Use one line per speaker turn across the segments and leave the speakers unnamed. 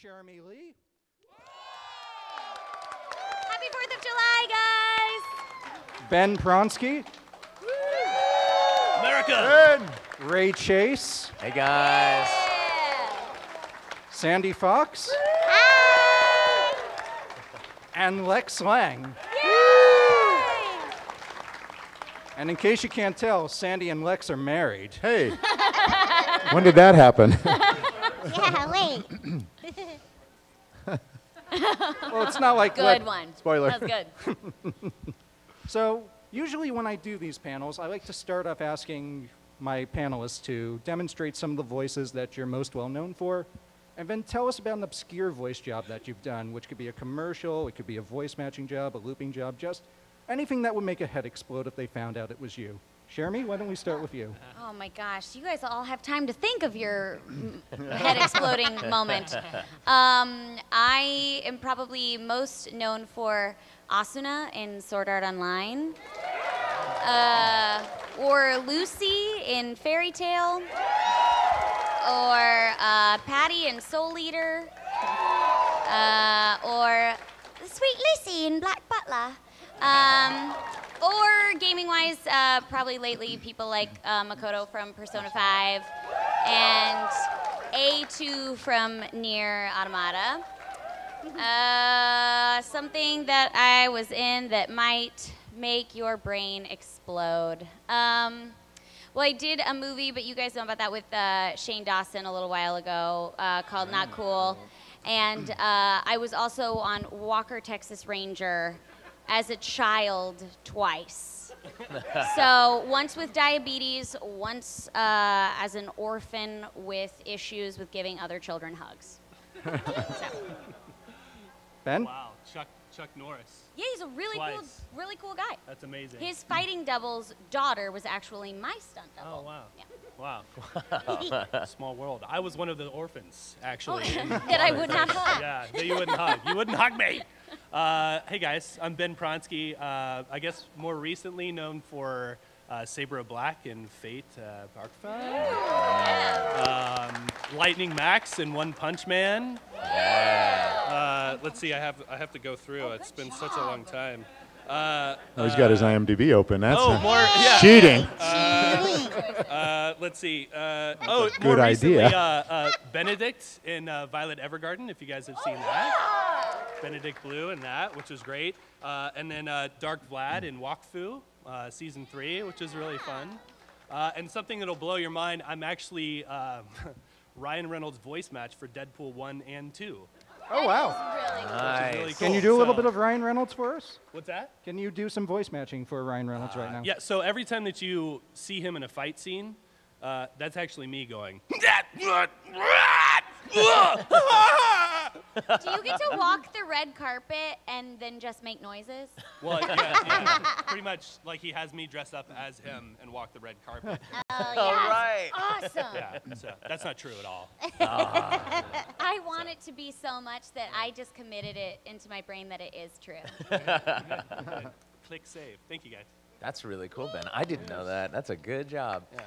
Cherami Leigh.
Happy 4th of July, guys!
Ben Pronsky.
America!
Ben. Ray Chase.
Hey, guys.
Yeah.
Sandy Fox.
Hi!
And Lex Lang. And in case you can't tell, Sandy and Lex are married.
Hey, when did that happen?
Yeah, wait.
Well, it's not like
Good one.
Spoiler.
That was good.
So usually when I do these panels, I like to start off asking my panelists to demonstrate some of the voices that you're most well known for, and then tell us about an obscure voice job that you've done, which could be a commercial, it could be a voice matching job, a looping job, just anything that would make a head explode if they found out it was you. Cherami, why don't we start with you?
Oh my gosh, you guys all have time to think of your head exploding moment. I am probably most known for Asuna in Sword Art Online, or Lucy in Fairy Tale, or Patty in Soul Eater, or Sweet Lucy in Black Butler. Or gaming-wise, probably lately people like Makoto from Persona 5 and A2 from Nier Automata. Something that I was in that might make your brain explode. Well, I did a movie, but you guys know about that with Shane Dawson a little while ago called Not Cool. And I was also on Walker, Texas Ranger as a child twice. So once with diabetes, once as an orphan with issues with giving other children hugs. So.
Ben?
Wow, Chuck Norris.
Yeah, he's a really cool guy.
That's amazing.
His fighting double's daughter was actually my stunt double.
Oh, wow.
Yeah.
Wow. Small world. I was one of the orphans, actually.
That I would not hug.
Yeah, that you wouldn't hug. You wouldn't hug me. Hey guys, I'm Ben Pronsky. I guess more recently known for Saber Black in Fate, Apocrypha. Lightning Max in One Punch Man.
Yeah.
Let's see, I have to go through. It's been such a long time.
He's got his IMDb open. That's
cheating.
cheating.
Let's see.
Good
more recently,
idea.
Benedict in Violet Evergarden, if you guys have seen that. Benedict Blue in that, which was great. And then Dark Vlad in Wakfu, Season 3, which is really fun. And something that'll blow your mind, I'm actually Ryan Reynolds' voice match for Deadpool 1 and 2.
Oh, wow.
Really cool.
Nice.
Really cool.
Can you do a little bit of Ryan Reynolds for us?
What's that?
Can you do some voice matching for Ryan Reynolds right now?
Yeah, so every time that you see him in a fight scene, that's actually me going,
Do you get to walk the red carpet and then just make noises?
Well, yeah, pretty much like he has me dress up as him and walk the red carpet.
Oh,
All
yes.
right.
Awesome.
Yeah, so that's not true at all.
I want it to be so much that I just committed it into my brain that it is true.
Click save. Thank you, guys.
That's really cool, Ben. I didn't know that. That's a good job.
Yeah.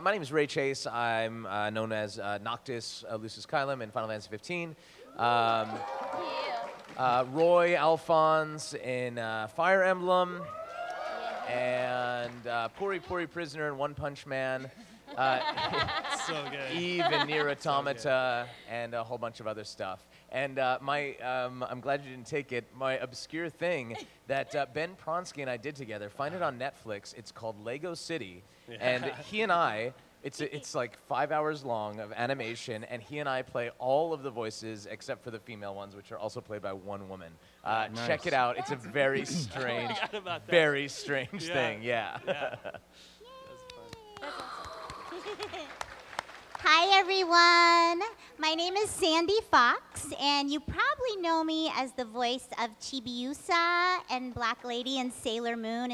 My name is Ray Chase. I'm known as Noctis Lucis Kylum in Final Fantasy 15. Roy Alphonse in Fire Emblem. And Puri Puri Prisoner in One Punch Man.
So good.
Eve in Nier Automata, and a whole bunch of other stuff. And I'm glad you didn't take it. My obscure thing that Ben Pronsky and I did together, find it on Netflix. It's called Lego City.
Yeah.
And he and I, it's like 5 hours long of animation, and he and I play all of the voices except for the female ones, which are also played by one woman.
Nice.
Check it out. It's a very strange, very strange thing. Yeah.
Hi everyone, my name is Sandy Fox, and you probably know me as the voice of Chibiusa and Black Lady and Sailor Moon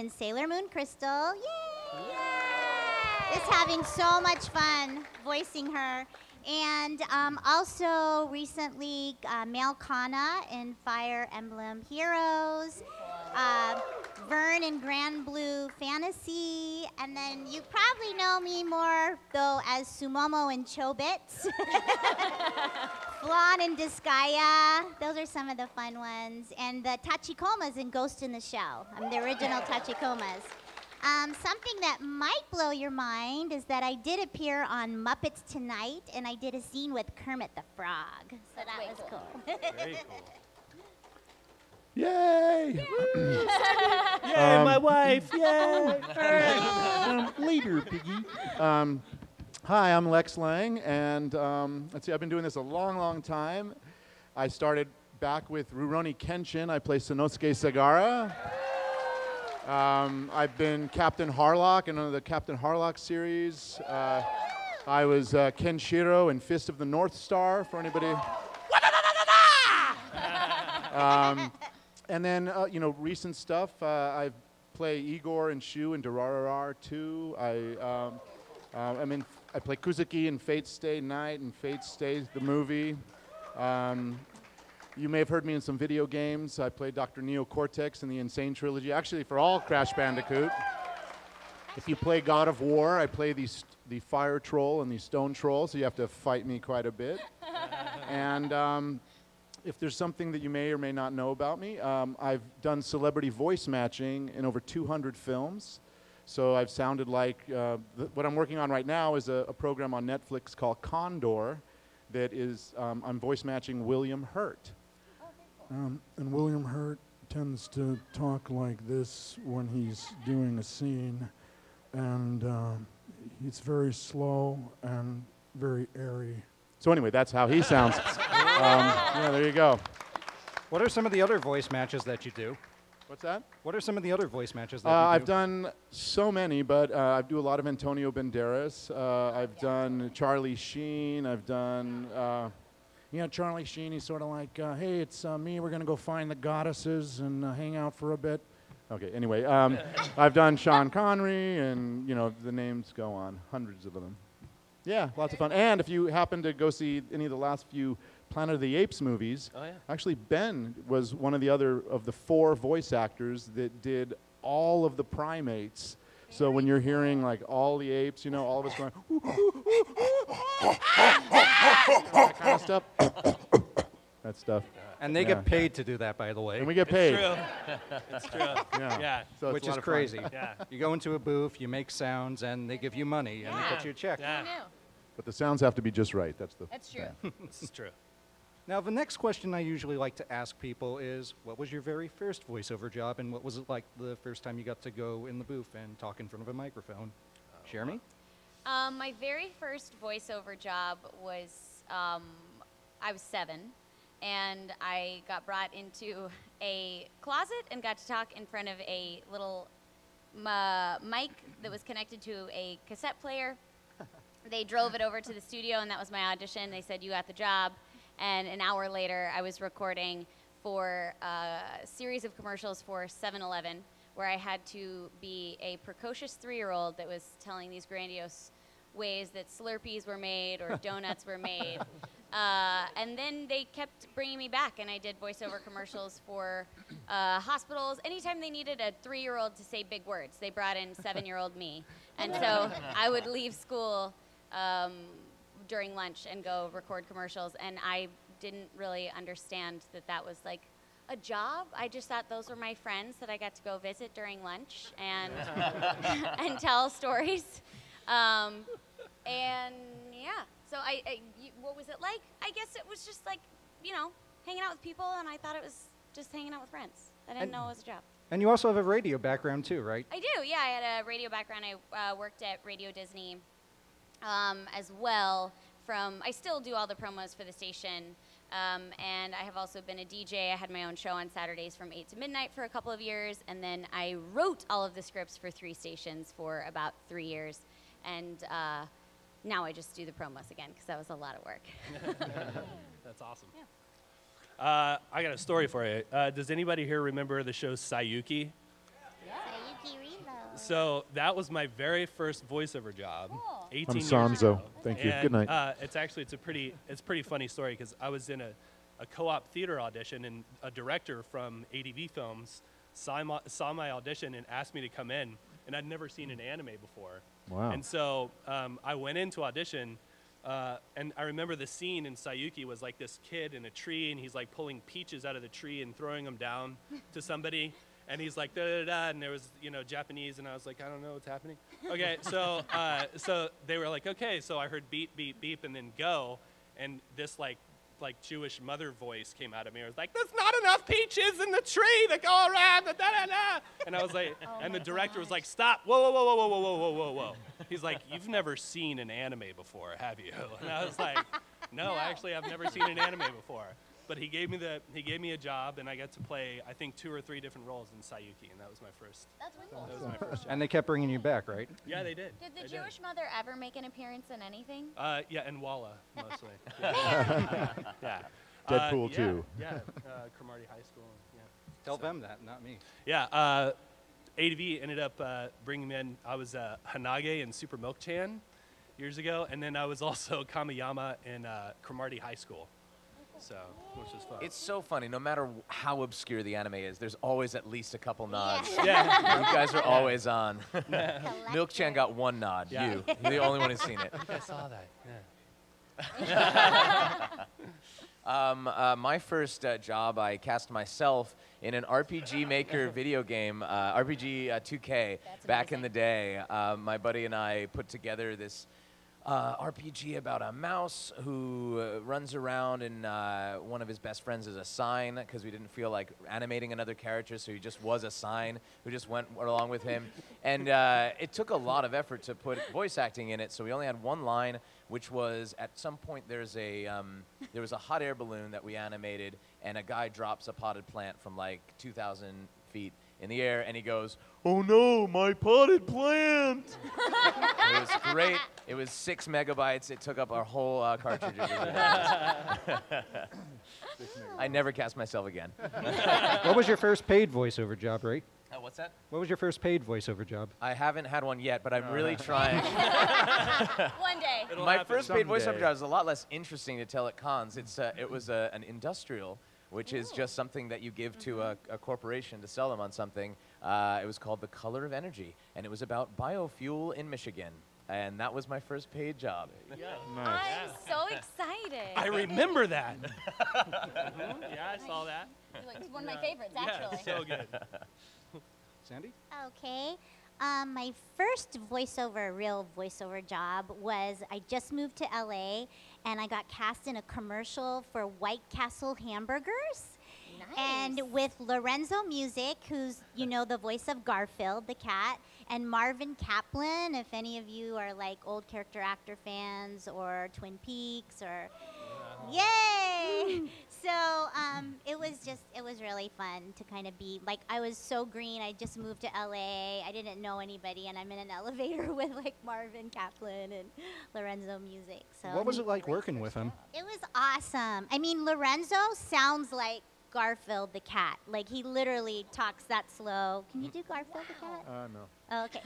Crystal. Yay! Just having so much fun voicing her. And also recently, Male Kana in Fire Emblem Heroes, Vern in Grand Blue Fantasy, and then you probably know me more, though, as Sumomo in Chobits, Flan in Disgaea. Those are some of the fun ones. And the Tachikomas in Ghost in the Shell. I'm the original Tachikomas. Something that might blow your mind is that I did appear on Muppets Tonight, and I did a scene with Kermit the Frog. So that was cool.
Very cool.
Yay!
Yay, my wife! Yay!
Later, Piggy. Hi, I'm Lex Lang, and let's see, I've been doing this a long, long time. I started back with Rurouni Kenshin. I play Sonosuke Sagara. I've been Captain Harlock in the Captain Harlock series. I was Kenshiro in Fist of the North Star, for anybody. And then, you know, recent stuff. I play Igor and Shu in Durararar 2. I play Kuzuki in Fate Stay Night and Fate Stay the movie. You may have heard me in some video games. I played Dr. Neo Cortex in the Insane Trilogy, actually for all Crash Bandicoot. If you play God of War, I play the Fire Troll and the Stone Troll, so you have to fight me quite a bit. And if there's something that you may or may not know about me, I've done celebrity voice matching in over 200 films. So I've sounded like, what I'm working on right now is a program on Netflix called Condor that is, I'm voice matching William Hurt.
And William Hurt tends to talk like this when he's doing a scene, and he's very slow and very airy.
So anyway, that's how he sounds. Yeah, there you go.
What are some of the other voice matches that you do?
What's that?
What are some of the other voice matches that you do?
I've done so many, but I do a lot of Antonio Banderas. I've done Charlie Sheen. I've done, you know, Charlie Sheen. He's sort of like, hey, it's me. We're going to go find the goddesses and hang out for a bit. Okay, anyway, I've done Sean Connery, and, you know, the names go on, hundreds of them. Yeah, lots of fun. And if you happen to go see any of the last few Planet of the Apes movies, actually Ben was one of the 4 voice actors that did all of the primates. So when you're hearing like all the apes, you know, all of us going, that kind of stuff. That stuff.
And they get paid to do that, by the way.
And we get paid.
It's true. It's true. Yeah.
So
Which
it's
is crazy.
Yeah.
You go into a booth, you make sounds, and they give you money, and they cut you a check.
Yeah.
But the sounds have to be just right. That's
true.
This is true.
Now, the next question I usually like to ask people is, what was your very first voiceover job, and what was it like the first time you got to go in the booth and talk in front of a microphone? Cherami?
My very first voiceover job was, I was 7, and I got brought into a closet and got to talk in front of a little mic that was connected to a cassette player. They drove it over to the studio, and that was my audition. They said, you got the job. And an hour later, I was recording for a series of commercials for 7-Eleven, where I had to be a precocious 3-year-old that was telling these grandiose ways that Slurpees were made or donuts were made. And then they kept bringing me back, and I did voiceover commercials for hospitals. Anytime they needed a 3-year-old to say big words, they brought in 7-year-old me. And so I would leave school during lunch and go record commercials, and I didn't really understand that that was like a job. I just thought those were my friends that I got to go visit during lunch and and tell stories. And yeah, so what was it like? I guess it was just like, you know, hanging out with people, and I thought it was just hanging out with friends. I didn't know it was a job.
And you also have a radio background too, right?
I do, yeah. I had a radio background. I worked at Radio Disney as well. I still do all the promos for the station, and I have also been a DJ. I had my own show on Saturdays from 8 to midnight for a couple of years, and then I wrote all of the scripts for 3 stations for about 3 years, and now I just do the promos again because that was a lot of work.
That's awesome. Yeah. I got a story for you. Does anybody here remember the show Sayuki?
Sayuki Revo.
So that was my very first voiceover job.
Cool.
18
I'm
years
Sanzo.
ago.
Thank you.
And,
Good night.
It's a pretty funny story because I was in a co-op theater audition, and a director from ADV Films saw my audition and asked me to come in, and I'd never seen an anime before.
Wow.
And so I went in to audition, and I remember the scene in Sayuki was like this kid in a tree, and he's like pulling peaches out of the tree and throwing them down to somebody. And he's like, da da da, and there was, Japanese, and I was like, I don't know what's happening. Okay, so they were like, okay, so I heard beep, beep, beep, and then go, and this like Jewish mother voice came out of me. It was like, there's not enough peaches in the tree that go around, da da da. And I was like, and the director was like, stop, whoa, whoa, whoa, whoa, whoa, whoa, whoa, whoa, whoa. He's like, you've never seen an anime before, have you? And I was like, no, actually, I've never seen an anime before. But he gave me a job, and I got to play, I think, 2 or 3 different roles in Sayuki, and that was my first.
That's wonderful.
That was my first job.
And they kept bringing you back, right?
Yeah, they did.
Did the
They
Jewish mother ever make an appearance in anything?
Yeah, and Walla, mostly. Yeah. Yeah.
Deadpool
yeah,
2.
Yeah, Cromatie High School. Yeah.
Tell them that, not me.
Yeah, ADV ended up bringing me in. I was Hanage in Super Milk Chan years ago, and then I was also Kamiyama in Cromartie High School. So, which is fun.
It's so funny. No matter how obscure the anime is, there's always at least a couple nods.
Yeah.
You guys are always on. Milk Chan got 1 nod.
Yeah.
You're the only one who's seen it.
I saw that. Yeah.
My first job, I cast myself in an RPG Maker video game, RPG 2K, back in the day. My buddy and I put together this RPG about a mouse who runs around, and one of his best friends is a sign, because we didn't feel like animating another character, so he just was a sign who just went along with him. And it took a lot of effort to put voice acting in it, so we only had 1 line, which was at some point there was a hot air balloon that we animated, and a guy drops a potted plant from like 2,000 feet in the air, and he goes, "Oh no, my potted plant!" It was great. It was 6 megabytes. It took up our whole cartridge. I never cast myself again.
What was your first paid voiceover job, right?
What's that?
What was your first paid voiceover job?
I haven't had one yet, but I'm really trying.
One day.
It'll
My
happen
first paid voiceover
someday.
job is a lot less interesting to tell at cons. It was an industrial, which is just something that you give to a corporation to sell them on something. It was called The Color of Energy, and it was about biofuel in Michigan. And that was my first paid job.
Yeah.
I'm so excited.
I remember that. Yeah, I saw that.
It's one of my favorites,
Yeah,
actually.
so good.
Sandy?
Okay. My first real voiceover job was I just moved to LA, and I got cast in a commercial for White Castle hamburgers.
Nice.
And with Lorenzo Music, who's, the voice of Garfield, the cat, and Marvin Kaplan, if any of you are like old character actor fans, or Twin Peaks, or yay! So it was really fun to kind of be, like, I was so green. I just moved to LA. I didn't know anybody, and I'm in an elevator with like Marvin Kaplan and Lorenzo Music. So
What was it like working with him?
It was awesome. I mean, Lorenzo sounds like Garfield the cat. Like, he literally talks that slow. Can you do Garfield the cat?
No.
Oh, okay.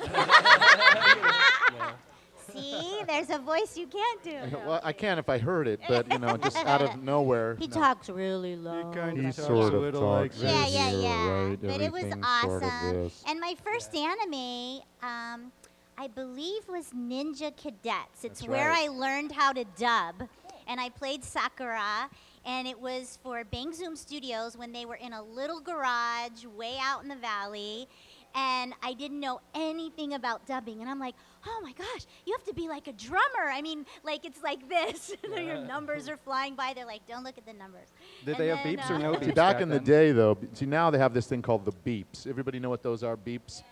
See, there's a voice you can't do.
Well, I can if I heard it, but just out of nowhere.
He
no.
talks really low.
He sort of talks.
Yeah, yeah,
you're
yeah.
right,
But it was
everything's sort of
awesome.
this.
And my first anime, I believe, was Ninja Cadets. It's
That's
where
right.
I learned how to dub. And I played Sakura, and it was for Bang Zoom Studios when they were in a little garage way out in the valley. And I didn't know anything about dubbing. And I'm like, oh my gosh, you have to be like a drummer. I mean, like, it's like this. Your numbers are flying by. They're like, don't look at the numbers.
Did
And
they have
then,
beeps or no beeps?
See, back in the
then?
day, though, now they have this thing called the beeps. Everybody know what those are, beeps?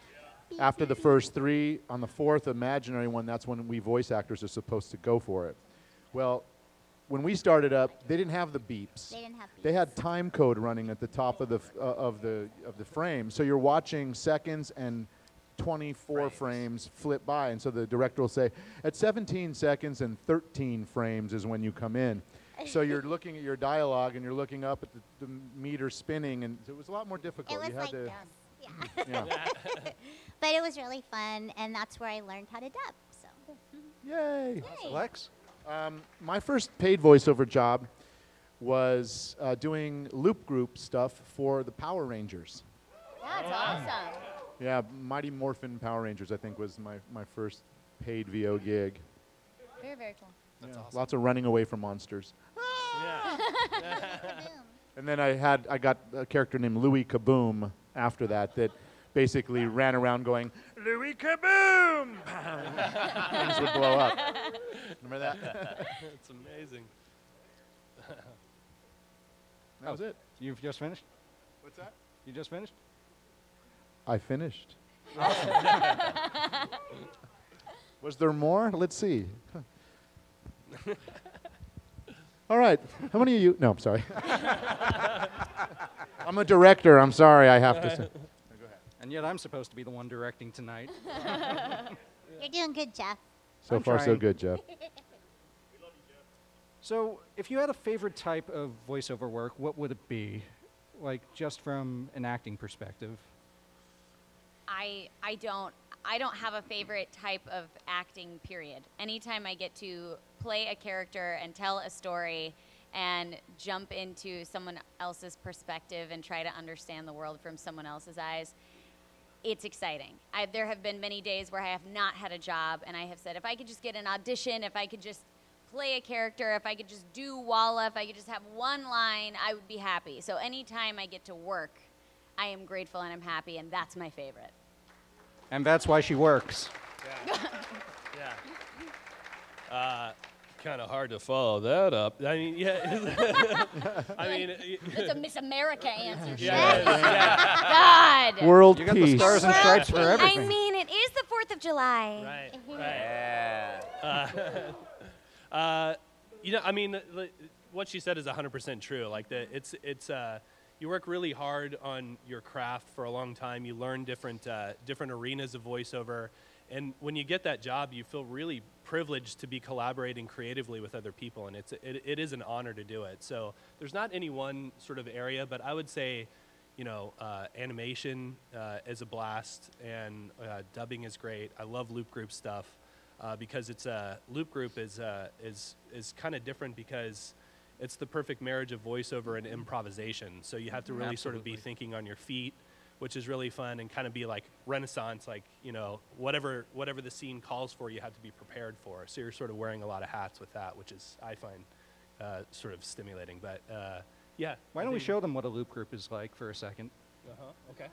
After the first 3, on the 4th imaginary one, that's when we voice actors are supposed to go for it. Well, when we started up, they didn't have the beeps.
They didn't have beeps.
They had time code running at the top of the frame, so you're watching seconds and 24 frames flip by, and so the director will say, at 17 seconds and 13 frames is when you come in. So you're looking at your dialogue and you're looking up at the meter spinning, and it was a lot more difficult.
It was
You had
like
to,
this. Yeah.
yeah.
But it was really fun, and that's where I learned how to dub. So.
Yay!
Lex?
My first paid voiceover job was doing loop group stuff for the Power Rangers.
That's awesome.
Yeah, Mighty Morphin Power Rangers, I think, was my first paid VO gig.
Very, very cool.
That's awesome.
Lots of running away from monsters.
Yeah.
And then I got a character named Louis Kaboom after that basically ran around going, Louis Kaboom! Things would blow up. Remember that?
That's amazing.
That was it.
You've just finished?
What's that?
You just finished?
I finished. Was there more? Let's see. All right. How many of you? No, I'm sorry. I'm a director. I'm sorry. I have to say.
And yet I'm supposed to be the one directing tonight.
You're doing good, Jeff.
So
I'm
far, so
trying.
good, Jeff.
So, if you had a favorite type of voiceover work, what would it be? Like, just from an acting perspective.
I don't have a favorite type of acting, period. Anytime I get to play a character and tell a story and jump into someone else's perspective and try to understand the world from someone else's eyes, it's exciting. There have been many days where I have not had a job and I have said, if I could just get an audition, if I could just play a character, if I could just do Walla, if I could just have one line, I would be happy. So anytime I get to work, I am grateful and I'm happy, and that's my favorite.
And that's why she works.
Yeah. Kind of hard to follow that up. I mean, yeah. I mean,
That's a Miss America answer.
yeah.
God.
World
You got the
peace.
stars and stripes for
I
everything.
mean, it is the 4th of July.
Right. You know, I mean, what she said is 100% true. Like you work really hard on your craft for a long time. You learn different arenas of voiceover, and when you get that job, you feel really privileged to be collaborating creatively with other people, and it is an honor to do it. So there's not any one sort of area, but I would say, you know, animation is a blast, and dubbing is great. I love loop group stuff. Because it's loop group is kind of different because it's the perfect marriage of voiceover and improvisation. So you have to really sort of be thinking on your feet, which is really fun, and kind of be like Renaissance, like, you know, whatever the scene calls for, you have to be prepared for. So you're sort of wearing a lot of hats with that, which is, I find, sort of stimulating. But yeah.
Why don't we show them what a loop group is like for a second?
Okay.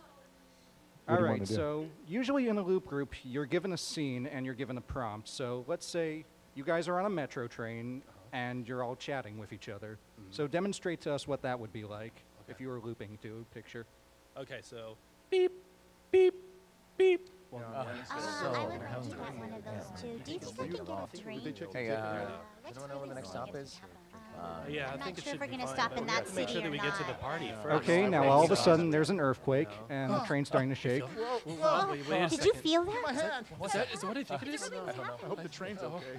What
All
do you
right,
wanna do?
so usually in a loop group, you're given a scene and you're given a prompt. So let's say you guys are on a metro train and you're all chatting with each other. So demonstrate to us what that would be like if you were looping to a picture.
Okay, so beep, beep, beep.
I would like to get one of those too. Do you think I can get a drink?
Hey,
Let's
anyone know where the next stop is?
Yeah,
I'm
I think
not
it
sure
should
if we're
be
gonna
fine,
stop
but
in
we
that
have to make
city
sure that
or
we get to the
not.
party first.
Okay, now all of a sudden there's an earthquake and the train's starting to shake.
Did you feel that?
What's that? Is that what I think it is?
I hope the train's okay.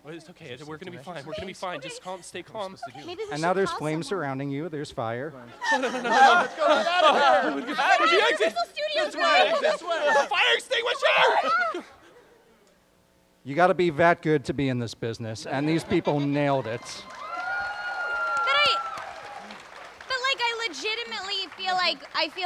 Well, it's okay. We're gonna be fine. We're gonna be fine. Just calm. Stay calm.
Maybe we
And
should
now there's
call
flames
someone.
surrounding you. There's fire.
Studios
Fire extinguisher!
You got to be that good to be in this business, and these people nailed it.
But like, I legitimately feel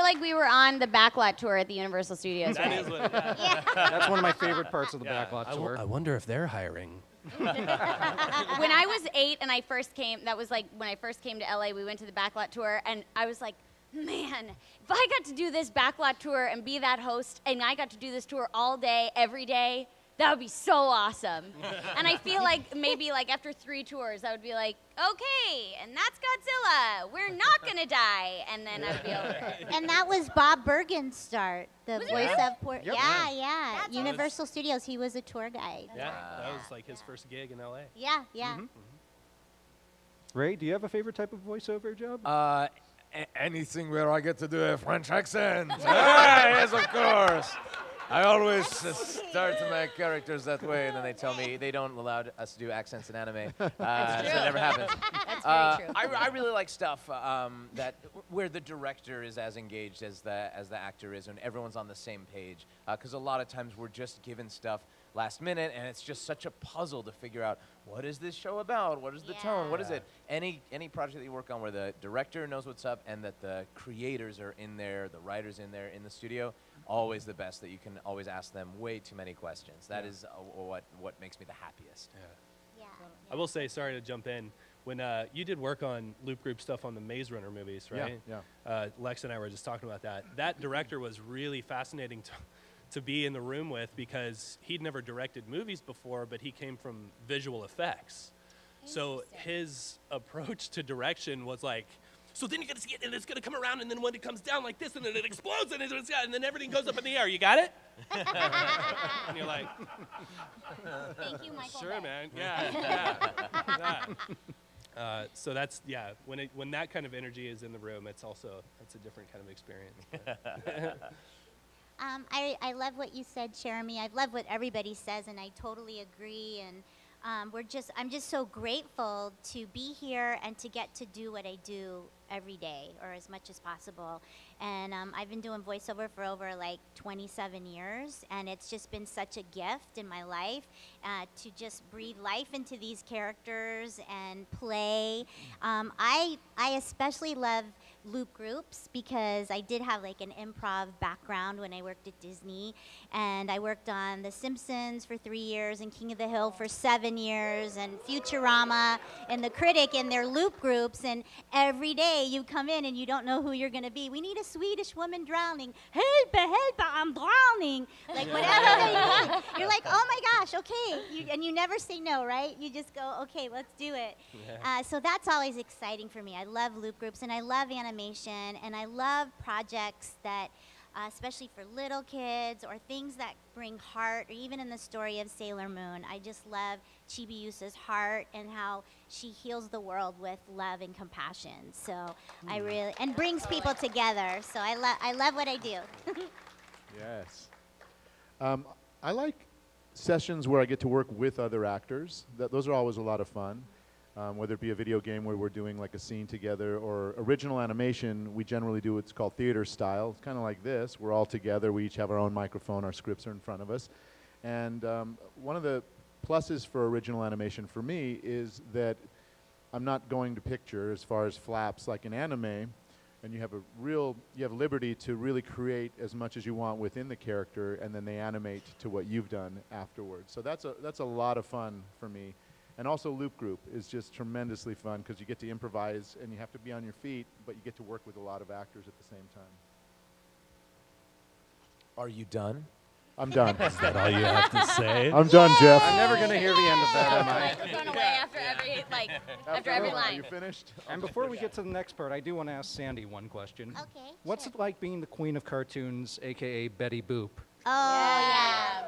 like we were on the backlot tour at the Universal Studios.
That
Right?
is what. Yeah.
Yeah.
That's one of my favorite parts of the
Yeah.
backlot tour.
I wonder if they're hiring.
When I was 8 and I first came, that was like when I first came to LA. We went to the backlot tour, and I was like, man, if I got to do this backlot tour and be that host, and I got to do this tour all day, every day, that would be so awesome. And I feel like maybe like after 3 tours, I would be like, okay, and that's Godzilla. We're not gonna die, and then I would be over it.
And that was Bob Bergen's start, the
Was it
voice
really?
of Port.
Yep.
Yeah.
That's
Universal Studios. He was a tour guide.
Yeah, that was like his first gig in LA.
Yeah.
Ray, do you have a favorite type of voiceover job?
Anything where I get to do a French accent. Yes, of course. I always start my characters that way, and then they tell me they don't allow us to do accents in anime. So it never happens.
That's very true.
I really like stuff that where the director is as engaged as the actor is, and everyone's on the same page. Because a lot of times we're just given stuff last minute, and it's just such a puzzle to figure out what is this show about, what is the tone, what is it. Any project that you work on where the director knows what's up and that the creators are in there, the writers in there in the studio, always the best. That you can always ask them way too many questions. That is what makes me the happiest.
Yeah.
I will say, sorry to jump in, when you did work on loop group stuff on the Maze Runner movies, right?
Yeah.
Lex and I were just talking about that. That director was really fascinating to be in the room with, because he'd never directed movies before, but he came from visual effects. So his approach to direction was like, so then you're going to see it, and it's going to come around, and then when it comes down like this, and then it explodes, and then everything goes up in the air. You got it? And you're like,
Thank you, Michael.
sure,
Bay.
man. Yeah. So that's, when that kind of energy is in the room, it's a different kind of experience.
I love what you said, Cherami. I love what everybody says, and I totally agree. And I'm just so grateful to be here and to get to do what I do every day, or as much as possible. And I've been doing voiceover for over like 27 years, and it's just been such a gift in my life to just breathe life into these characters and play. I especially love loop groups because I did have like an improv background when I worked at Disney, and I worked on The Simpsons for 3 years and King of the Hill for 7 years and Futurama and The Critic in their loop groups, and every day you come in and you don't know who you're going to be. We need a Swedish woman drowning. Help, help, I'm drowning. Like whatever they need. You're like, oh my gosh, okay. And you never say no, right? You just go, okay, let's do it. So that's always exciting for me. I love loop groups, and I love animation, and I love projects that, especially for little kids, or things that bring heart, or even in the story of Sailor Moon. I just love Chibiusa's heart and how she heals the world with love and compassion. So I really, and brings people together. So I love what I do.
Yes. I like sessions where I get to work with other actors. Those are always a lot of fun. Whether it be a video game where we're doing like a scene together, or original animation, we generally do what's called theater style. It's kind of like this. We're all together. We each have our own microphone. Our scripts are in front of us. And one of the pluses for original animation for me is that I'm not going to picture as far as flaps like in anime, and you have liberty to really create as much as you want within the character, and then they animate to what you've done afterwards. So that's a lot of fun for me. And also loop group is just tremendously fun because you get to improvise and you have to be on your feet, but you get to work with a lot of actors at the same time.
Are you done?
I'm done.
Is that all you have to say?
I'm done, Jeff.
I'm never going to hear the end of that, am I?
We're going away after every
Are
line.
you finished?
And before we get to the next part, I do want to ask Sandy one question.
Okay.
What's
sure.
it like being the queen of cartoons, a.k.a. Betty Boop?
Oh, yeah.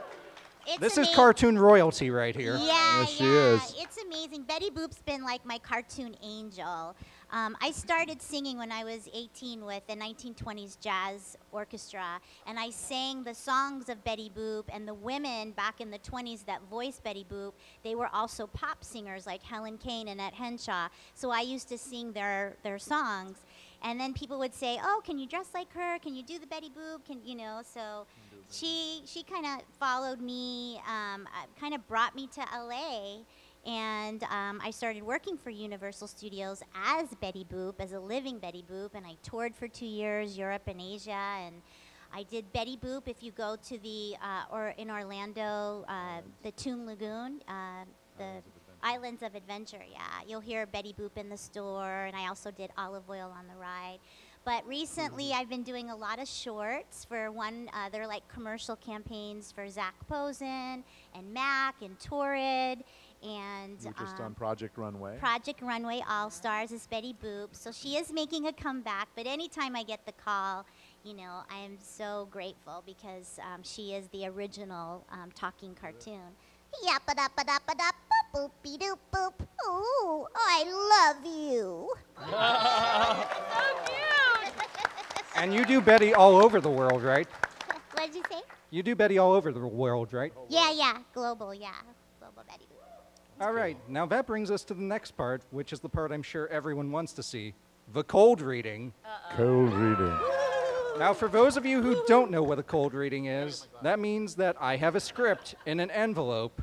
It's
This is
amazing.
cartoon royalty right here.
Yeah,
Yes, she
yeah.
is.
It's amazing. Betty Boop's been like my cartoon angel. I started singing when I was 18 with the 1920s jazz orchestra, and I sang the songs of Betty Boop, and the women back in the 20s that voiced Betty Boop, they were also pop singers like Helen Kane and Annette Henshaw. So I used to sing their songs. And then people would say, oh, can you dress like her? Can you do the Betty Boop? So she kind of followed me, kind of brought me to LA. And I started working for Universal Studios as Betty Boop, as a living Betty Boop. And I toured for 2 years, Europe and Asia. And I did Betty Boop if you go to or in Orlando, the Toon Lagoon, the Islands of Adventure, yeah. You'll hear Betty Boop in the store, and I also did Olive Oil on the Ride. But recently, I've been doing a lot of shorts for they're like commercial campaigns for Zach Posen and Mac and Torrid. And
You were just on Project Runway.
Project Runway All-Stars is Betty Boop. So she is making a comeback, but anytime I get the call, I am so grateful because she is the original talking cartoon. Yappa-dappa-dappa-dap, boop-boop-be-doop boop. Ooh, I love you.
So cute.
And you do Betty all over the world, right?
What did you say?
You do Betty all over the world, right?
Yeah. Global, yeah. Global Betty Boop.
All right. Now that brings us to the next part, which is the part I'm sure everyone wants to see. The cold reading.
Cold reading.
Now, for those of you who don't know what a cold reading is, that means that I have a script in an envelope,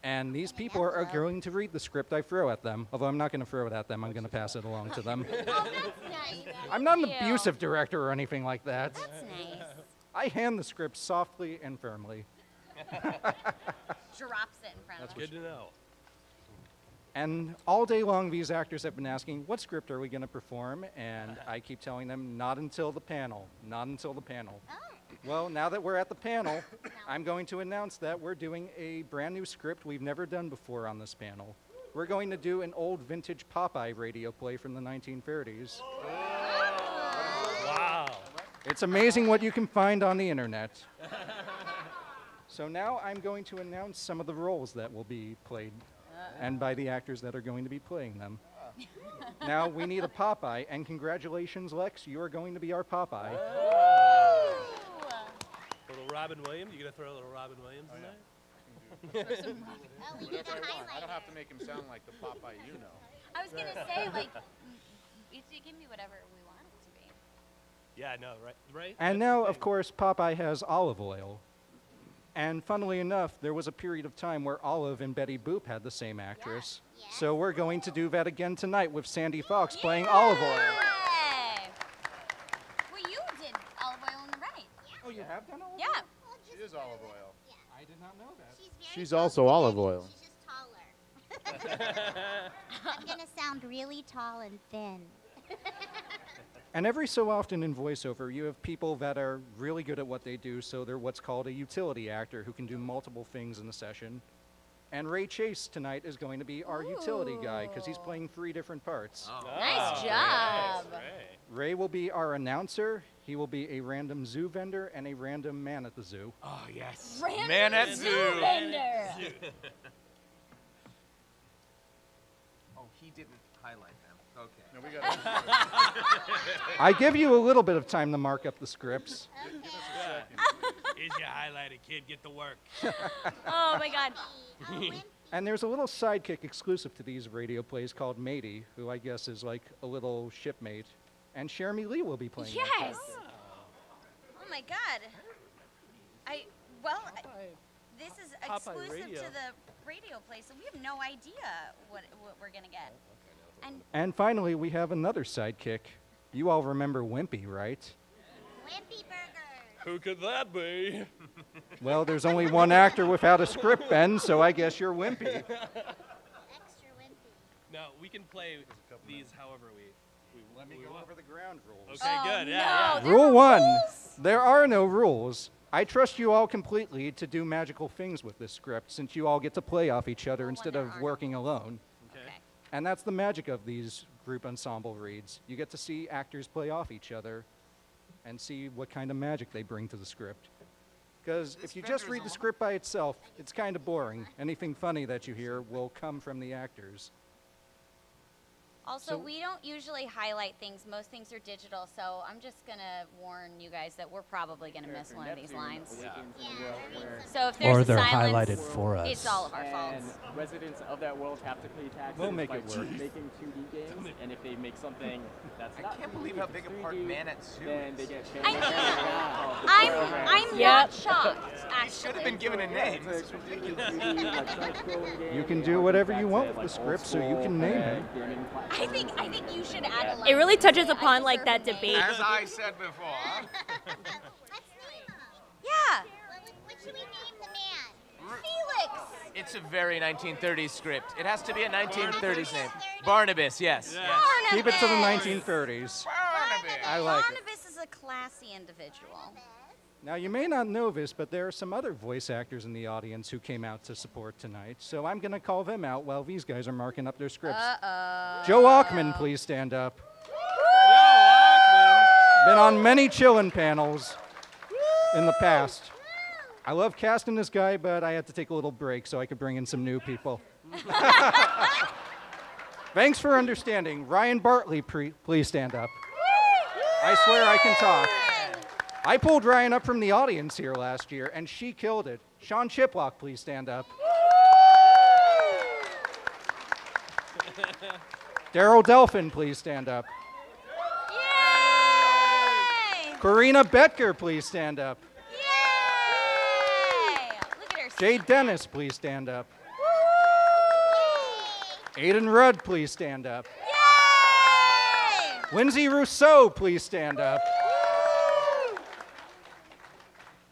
and these people are going to read the script I throw at them. Although I'm not going to throw it at them, I'm going to pass it along to them.
Oh, that's nice.
I'm not an
Thank you.
abusive director or anything like that.
That's nice.
I hand the script softly and firmly.
Drops it in front of
Good to know.
And all day long, these actors have been asking, what script are we going to perform? And I keep telling them, not until the panel, not until the panel.
Oh.
Well, now that we're at the panel, I'm going to announce that we're doing a brand new script we've never done before on this panel. We're going to do an old vintage Popeye radio play from the 1930s.
Wow.
It's amazing what you can find on the internet. So now I'm going to announce some of the roles that will be played and by the actors that are going to be playing them. Now we need a Popeye, and congratulations, Lex, you are going to be our Popeye.
Little Robin Williams. You gonna throw a little Robin Williams in there?
Oh, we need to highlight
I don't have to make him sound like the Popeye you know.
I was gonna say, like, you give me whatever we want it to be.
Yeah, no, right.
And now, of course, Popeye has olive oil. And funnily enough, there was a period of time where Olive and Betty Boop had the same actress.
Yeah.
So we're going to do that again tonight with Sandy Fox playing Olive Oil.
Yay! Well, you did olive oil in the right.
Oh, you have done olive
Yeah.
Well,
She is olive oil.
I did not know that.
She's also olive oil.
She's just taller. I'm going to sound really tall and thin.
And every so often in voiceover, you have people that are really good at what they do, so they're what's called a utility actor who can do multiple things in a session. And Ray Chase tonight is going to be our utility guy because he's playing 3 different parts.
Nice job.
Ray will be our announcer, he will be a random zoo vendor, and a random man at the zoo.
Oh, yes.
Random
Man at
zoo
zoo.
vendor.
Oh, he didn't highlight them. Okay.
No, we got
I give you a little bit of time to mark up the scripts.
Here's your highlighted kid. Get to work.
Oh my God.
And there's a little sidekick exclusive to these radio plays called Matey, who I guess is like a little shipmate. And Cherami Leigh will be playing that
Yes.
character.
Oh my God. This is
Popeye
exclusive
radio.
to the radio play, so we have no idea what we're gonna get. And
And finally, we have another sidekick. You all remember Wimpy, right?
Wimpy Burger.
Who could that be?
Well, there's only one actor without a script, Ben, so I guess you're Wimpy.
Extra wimpy.
No, we can play these however we
Let me
we
go
want.
over the ground rules.
Okay,
Oh,
good.
no.
Yeah.
There
Rule
are
1,
rules?
there are no rules. I trust you all completely to do magical things with this script since you all get to play off each other
Rule 1,
instead
there
of
are no
working alone.
Okay.
And that's the magic of these group ensemble reads. You get to see actors play off each other and see what kind of magic they bring to the script. Because if you just read the script by itself, it's kind of boring. Anything funny that you hear will come from the actors.
Also,
So-
we don't usually highlight things. Most things are digital, so I'm just gonna warn you guys that we're probably gonna miss one of these lines.
Yeah.
So if there's
Or
a
they're
silence,
highlighted for us.
it's all of our
And
faults.
residents of that world have to pay taxes
We'll make
by
it work.
making 2D games. And if they make something that's
I
not
can't
2D,
believe how
if
big a
it's
part
3D,
Man at Zoo
then they
is.
get
I
paid.
mean, I'm not shocked, actually.
Should have been given a name. This is ridiculous.
You can do whatever you want with the script, so you can name him.
I think you should add a line.
It really
to
touches
say,
upon,
"I
like, that
deserve a name."
debate.
As I said before.
Let's name him.
Yeah,
What should we name the man?
Felix.
It's a very 1930s script. It has to be a 1930s name. Barnabas, yes.
Yeah.
yes.
Keep it to the
Barnabas.
1930s.
Barnabas.
I like it.
Barnabas is a classy individual.
Now, you may not know this, but there are some other voice actors in the audience who came out to support tonight, so I'm going to call them out while these guys are marking up their scripts. Joe Ackman, please stand up. Been on many Chillin panels in the past. I love casting this guy, but I had to take a little break so I could bring in some new people. Thanks for understanding. Ryan Bartley, please stand up. I swear I can talk. I pulled Ryan up from the audience here last year, and she killed it. Sean Chiplock, please stand up. Daryl Delphin, please stand up.
Yay!
Karina Betker, please stand up.
Yay! Look at her.
Jade Dennis, please stand up. Aiden Rudd, please stand up.
Yay!
Lindsay Rousseau, please stand up.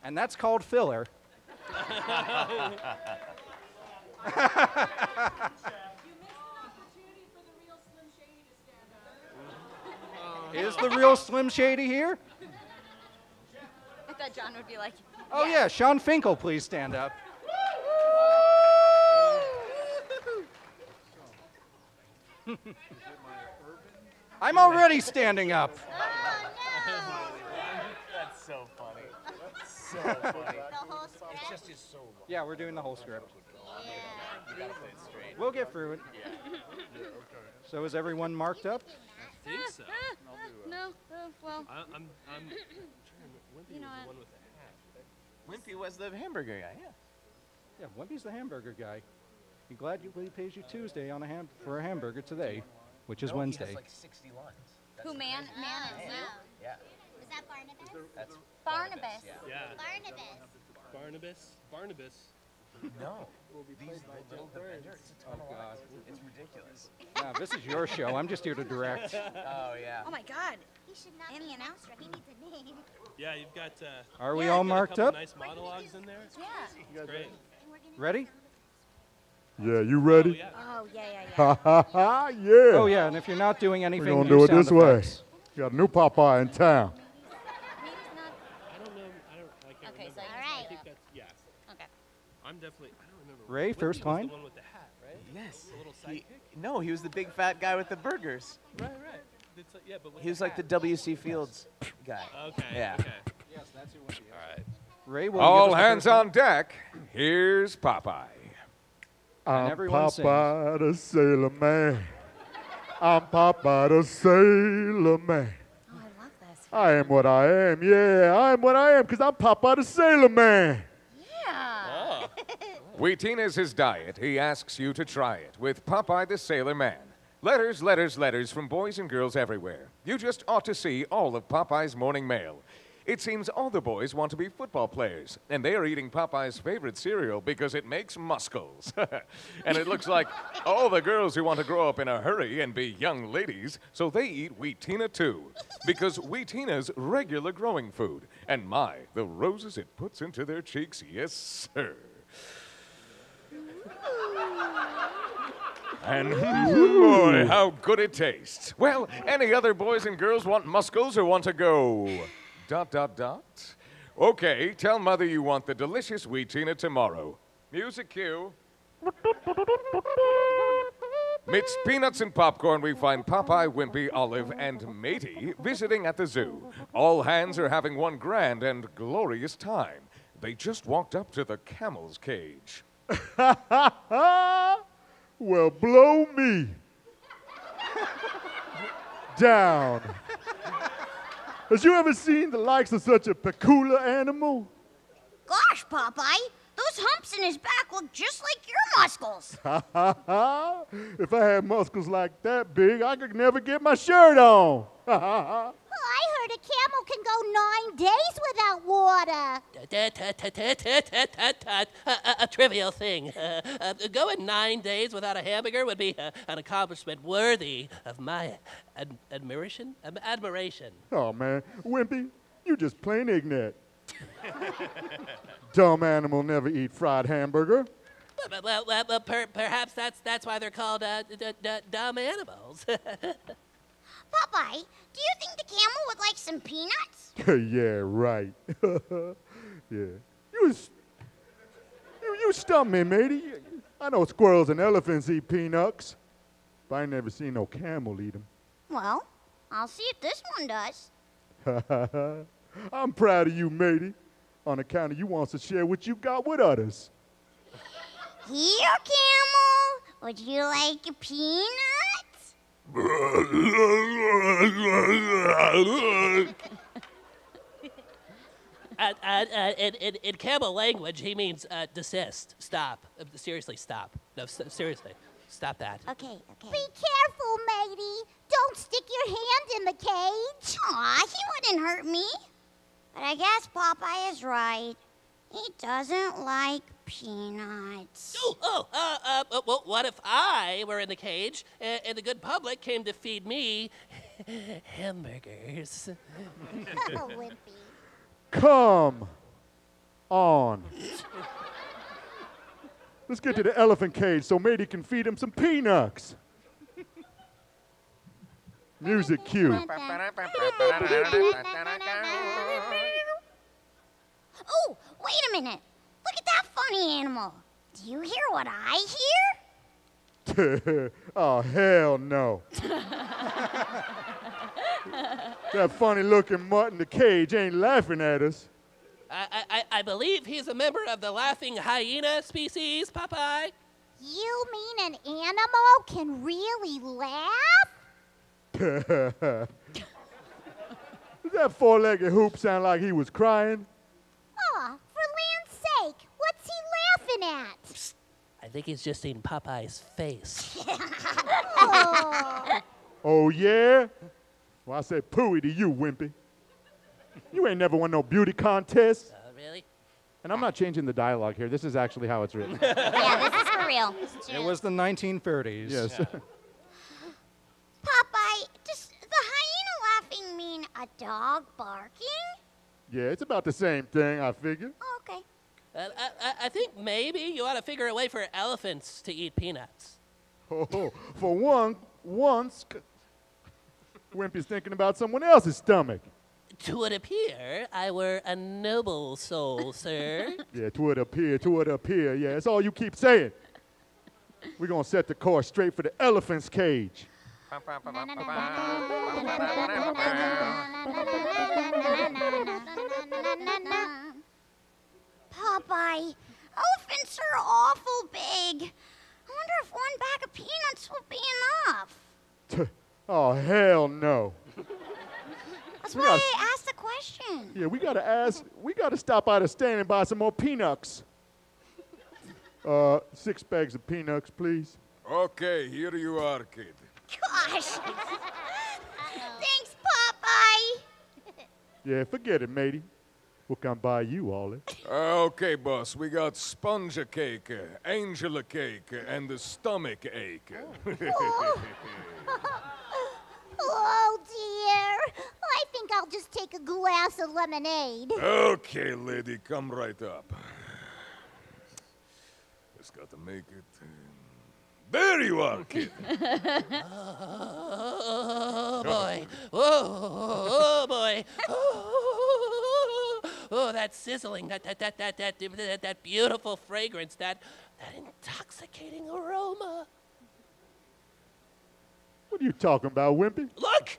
And that's called filler. Is the real Slim Shady here?
I thought John would be like,
Oh yeah, Sean Finkel, please stand up. I'm already standing up.
That's so funny. So funny. It's just is so long.
Yeah, we're doing the whole script.
You gotta play it straight.
We'll get through it. So is everyone marked up?
I think so.
no, well,
I'm trying to Wimpy
You know
was the
what?
one with the hat.
Wimpy was the hamburger guy, yeah.
Yeah, Wimpy's the hamburger guy. Be glad he pays you Tuesday on for a hamburger today, which is
No,
Wednesday.
He has like 60 lines. That's
who man and
Oh,
Zoo?
Yeah.
Was that Barnabas?
That's
Barnabas.
Yeah.
Yeah. Barnabas.
No. These little Avengers. It's a ton of lines. It's ridiculous.
Nah, this is your show. I'm just here to direct.
Oh, yeah.
Oh my God.
He should not
And
be
the
an
announcer.
extra. He needs a name.
Yeah, you've got.
Are we
Yeah,
all
got a
marked
couple
up?
Nice monologues in there.
Yeah.
It's great.
Ready?
Yeah, you
Oh
ready?
yeah.
Oh yeah.
Ha ha ha, yeah.
Oh yeah, and if you're not doing anything,
We're gonna
do
do it
sound
this way.
effects.
Got a new Popeye in town.
Maybe it's not.
I don't know. I can't
Okay,
remember.
so
All
I
right.
think that's yes.
Okay.
I'm definitely. I don't remember.
Ray,
Wimpy
first
was
line.
The one with the hat, right?
Yes.
The little
He,
sidekick.
no, he was the big fat guy with the burgers.
Right. It's like, yeah, but with
He was
the
like the
hat.
W.C. Fields guy.
Okay.
Yeah.
Okay.
Yes, that's who Wimpy is.
All right.
Ray, will
All
you give us the
hands
first
on deck. Here's Popeye.
I'm
everyone
Popeye the Sailor Man. I'm Popeye the Sailor Man.
Oh, I love this.
I am what I am. Yeah, I am what I am because I'm Popeye the Sailor Man.
Yeah.
Wheateen is his diet. He asks you to try it with Popeye the Sailor Man. Letters, letters, letters from boys and girls everywhere. You just ought to see all of Popeye's morning mail. It seems all the boys want to be football players, and they are eating Popeye's favorite cereal because it makes muscles. And it looks like all the girls who want to grow up in a hurry and be young ladies, so they eat Wheatina too, because Wheatina's regular growing food. And my, the roses it puts into their cheeks, yes, sir. And boy, how good it tastes. Well, any other boys and girls want muscles or want to go ... Okay, tell Mother you want the delicious Wheatina tomorrow. Music cue. Midst peanuts and popcorn, we find Popeye, Wimpy, Olive, and Matey visiting at the zoo. All hands are having one grand and glorious time. They just walked up to the camel's cage.
Well, blow me down. Has you ever seen the likes of such a peculiar animal?
Gosh, Popeye, those humps in his back look just like your muscles.
If I had muscles like that big, I could never get my shirt on.
Well, I heard a camel can go 9 days without water.
A trivial thing. Going 9 days without a hamburger would be an accomplishment worthy of my admiration.
Oh, man. Wimpy, you just plain ignorant. Dumb animal never eat fried hamburger.
Well, perhaps that's why they're called dumb animals.
Popeye, do you think the camel would like some peanuts?
Yeah, right. Yeah. You stump me, matey. I know squirrels and elephants eat peanuts, but I ain't never seen no camel eat them.
Well, I'll see if this one does.
I'm proud of you, matey, on account of you wants to share what you got with others.
Here, camel, would you like a peanut?
In camel language, he means desist, stop. Seriously, stop. No, seriously, stop that.
Okay. Be careful, matey. Don't stick your hand in the cage. Aw, he wouldn't hurt me.
I guess Popeye is right. He doesn't like peanuts.
Well, what if I were in the cage and the good public came to feed me hamburgers?
Oh, Wimpy.
Come on. Let's get to the elephant cage so Matey can feed him some peanuts. Music cue.
Oh, wait a minute. Look at that funny animal. Do you hear what I hear?
Oh, hell no. That funny-looking mutt in the cage ain't laughing at us.
I believe he's a member of the laughing hyena species, Popeye.
You mean an animal can really laugh?
Does that four-legged hoop sound like he was crying?
Aw, for land's sake, what's he laughing at?
I think he's just seen Popeye's face.
Oh.
Oh, yeah? Well, I said pooey to you, Wimpy. You ain't never won no beauty contest.
Really?
And I'm not changing the dialogue here. This is actually how it's written.
Yeah, this is for real.
It was the 1930s.
Yes.
Yeah.
Popeye, does the hyena laughing mean a dog barking?
Yeah, it's about the same thing, I figure.
Oh, okay.
I think maybe you ought to figure a way for elephants to eat peanuts.
Oh, for once, Wimpy's thinking about someone else's stomach.
'Twould appear I were a noble soul, sir.
Yeah, 'twould appear. Yeah, that's all you keep saying. We're going to set the course straight for the elephant's cage.
Popeye, elephants are awful big. I wonder if one bag of peanuts will be enough.
Oh, hell no.
That's why I asked the question.
Yeah, we gotta stop by the stand and buy some more peanuts. 6 bags of peanuts, please.
Okay, here you are, kid.
Gosh. Thanks, Popeye.
Yeah, forget it, matey. We'll come buy you, Ollie.
Okay, boss, we got sponge cake, angel cake, and the stomach ache.
Oh, dear. I think I'll just take a glass of lemonade.
Okay, lady, come right up. Just got to make it. There you are, kid.
Oh, boy. Oh, boy. Oh, that sizzling, that beautiful fragrance, that intoxicating aroma.
What are you talking about, Wimpy?
Look!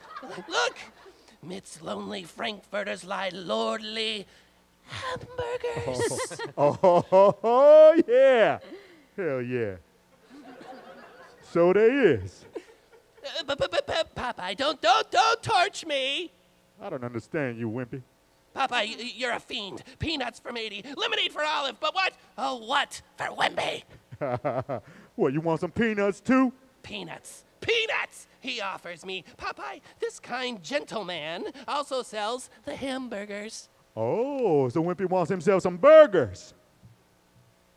Midst lonely Frankfurters lie lordly hamburgers.
Oh, yeah. Hell yeah. So there is.
Popeye, don't torch me.
I don't understand you, Wimpy.
Popeye, you're a fiend. Peanuts for matey, lemonade for Olive, but what? Oh, what for Wimpy?
What, you want some peanuts too?
Peanuts, he offers me. Popeye, this kind gentleman also sells the hamburgers.
Oh, so Wimpy wants himself some burgers.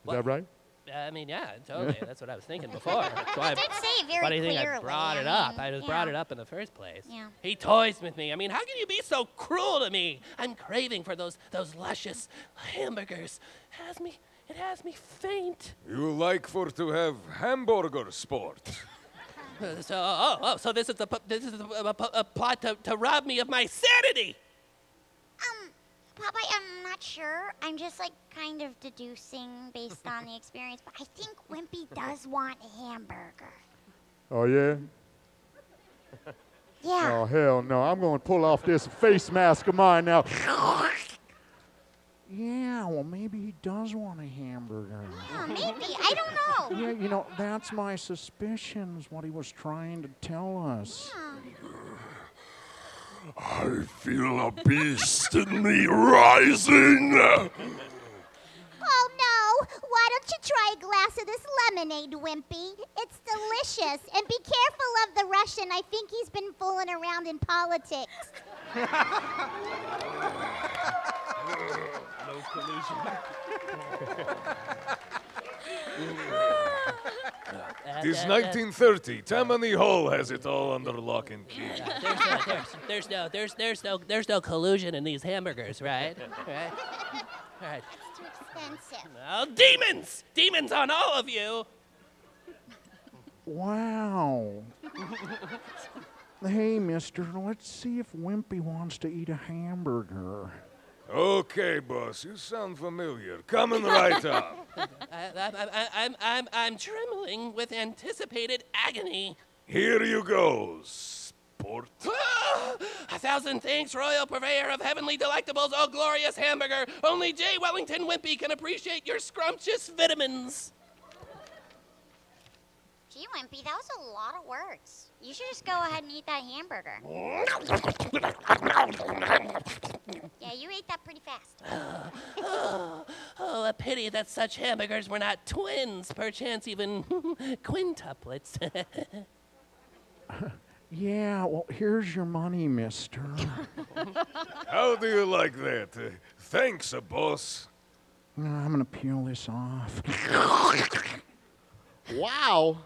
Is that right?
I mean, yeah, totally. That's what I was thinking before. That's why
I did say very
why do you think
clearly.
I brought it up? I just brought it up in the first place.
Yeah.
He toys with me. I mean, how can you be so cruel to me? I'm craving for those luscious hamburgers. It has me faint.
You like for to have hamburger sport.
So this is a plot to rob me of my sanity.
Popeye, I'm not sure. I'm just like kind of deducing based on the experience, but I think Wimpy does want a hamburger.
Oh, yeah?
Yeah.
Oh, hell no. I'm going to pull off this face mask of mine now. Yeah, well, maybe he does want a hamburger.
Yeah, maybe. I don't know.
Yeah, you know, that's my suspicions, what he was trying to tell us.
I feel a beast in me rising.
Oh, no. Why don't you try a glass of this lemonade, Wimpy? It's delicious. And be careful of the Russian. I think he's been fooling around in politics.
No collusion.
It is 1930. Tammany Hall has it all under lock and key.
There's no collusion in these hamburgers, right? Right. Right.
It's too expensive.
Oh, demons! Demons on all of you!
Wow. Hey, mister, let's see if Wimpy wants to eat a hamburger.
Okay, boss, you sound familiar. Coming right up.
I'm trembling with anticipated agony.
Here you go, sport.
1,000 thanks, royal purveyor of heavenly delectables, oh glorious hamburger. Only J. Wellington Wimpy can appreciate your scrumptious vitamins.
Gee, Wimpy, that was a lot of words. You should just go ahead and eat that hamburger. Yeah, you ate that pretty fast.
Oh, a pity that such hamburgers were not twins, perchance even quintuplets.
Yeah, well, here's your money, mister.
How do you like that? Thanks, boss.
I'm gonna peel this off. Wow.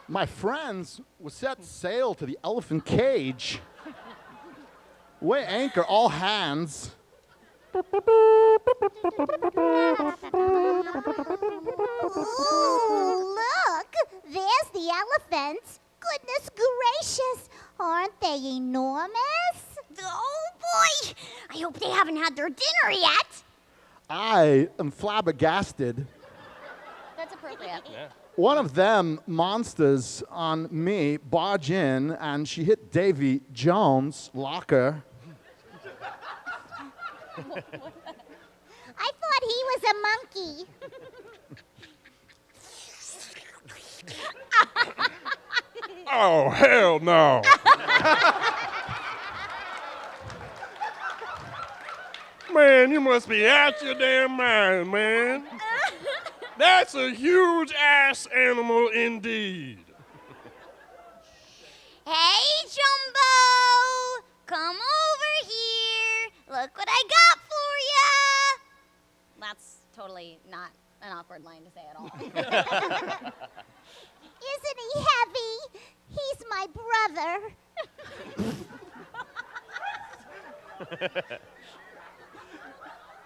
My friends will set sail to the elephant cage. Weigh anchor, all hands.
Ooh, look! There's the elephants. Goodness gracious! Aren't they enormous?
Oh, boy! I hope they haven't had their dinner yet.
I am flabbergasted.
That's appropriate.
Yeah.
One of them monsters on me barge in, and she hit Davy Jones' locker.
I thought he was a monkey.
Oh, hell no. Man, you must be out your damn mind, man. That's a huge ass animal indeed.
Hey, Jumbo! Come over here. Look what I got for ya.
That's totally not an awkward line to say at all.
Isn't he heavy? He's my brother.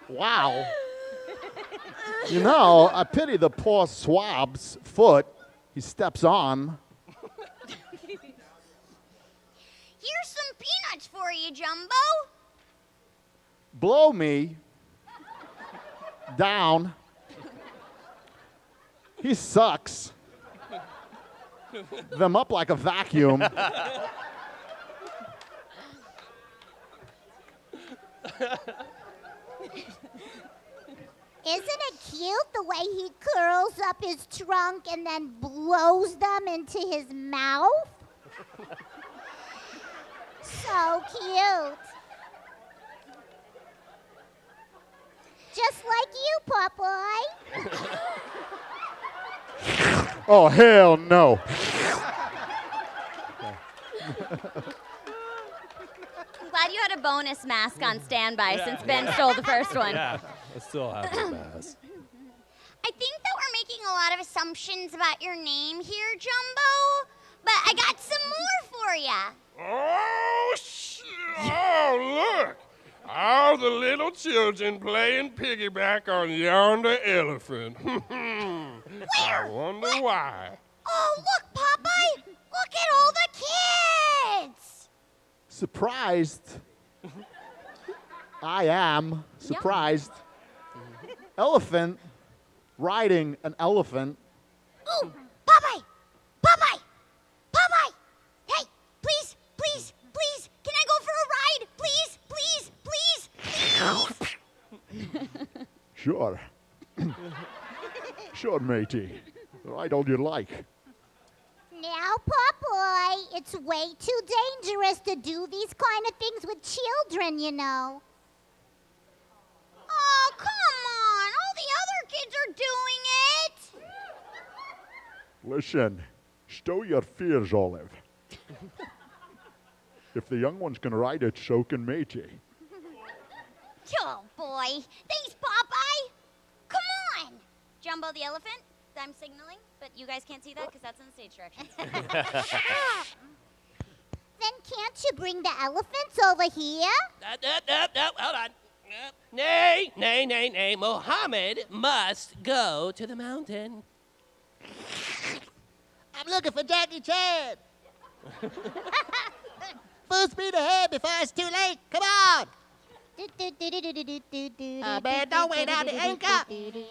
Wow. You know, I pity the poor swab's foot he steps on.
Here's some peanuts for you, Jumbo.
Blow me down. He sucks. Them up like a vacuum.
Isn't it cute the way he curls up his trunk and then blows them into his mouth? So cute. Just like you, Popeye.
Oh, hell no.
I'm glad you had a bonus mask on standby since Ben stole the first one.
Yeah, I still have the mask.
I think that we're making a lot of assumptions about your name here, Jumbo. But I got some more for ya.
Oh, shit. Oh, look. All the little children playing piggyback on yonder elephant. I wonder why.
Oh, look, Popeye. Look at all the kids.
Surprised. I am surprised. Elephant riding an elephant.
Ooh, Popeye. Popeye. Popeye. Hey, please, please, please. Can I go for a ride? Please, please, please, please.
Sure. Sure, matey. Ride all you like.
Now, Popeye, it's way too dangerous to do these kind of things with children, you know.
Oh, come on. All the other kids are doing it.
Listen, stow your fears, Olive. If the young one's can ride it, so can matey.
Oh, boy. Thanks, Popeye. Come on.
Jumbo the elephant, I'm signaling, but you guys can't see that because that's in the stage directions.
Then can't you bring the elephants over here?
No, hold on. Nay, nay, nay, nay. Mohammed must go to the mountain.
I'm looking for Jackie Chan. Full speed ahead before it's too late. Come on. Man, don't wait out the anchor.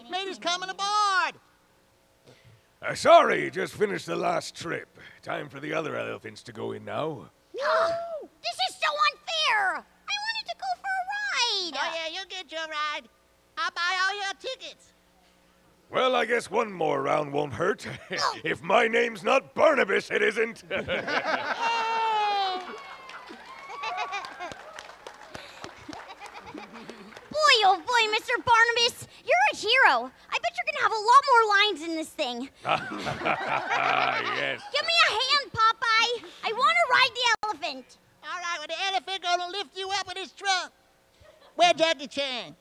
Matey's coming aboard.
Sorry, just finished the last trip. Time for the other elephants to go in now.
This is so unfair. I wanted to go for a ride.
Oh, yeah, you'll get your ride. I'll buy all your tickets.
Well, I guess one more round won't hurt. If my name's not Barnabas, it isn't.
Boy, oh boy, Mr. Barnabas, you're a hero. I bet you're gonna have a lot more lines in this thing.
Yes.
Give me a hand, Popeye. I want to ride the elephant.
All right, well, the elephant gonna lift you up with his trunk. Where Jackie Chan?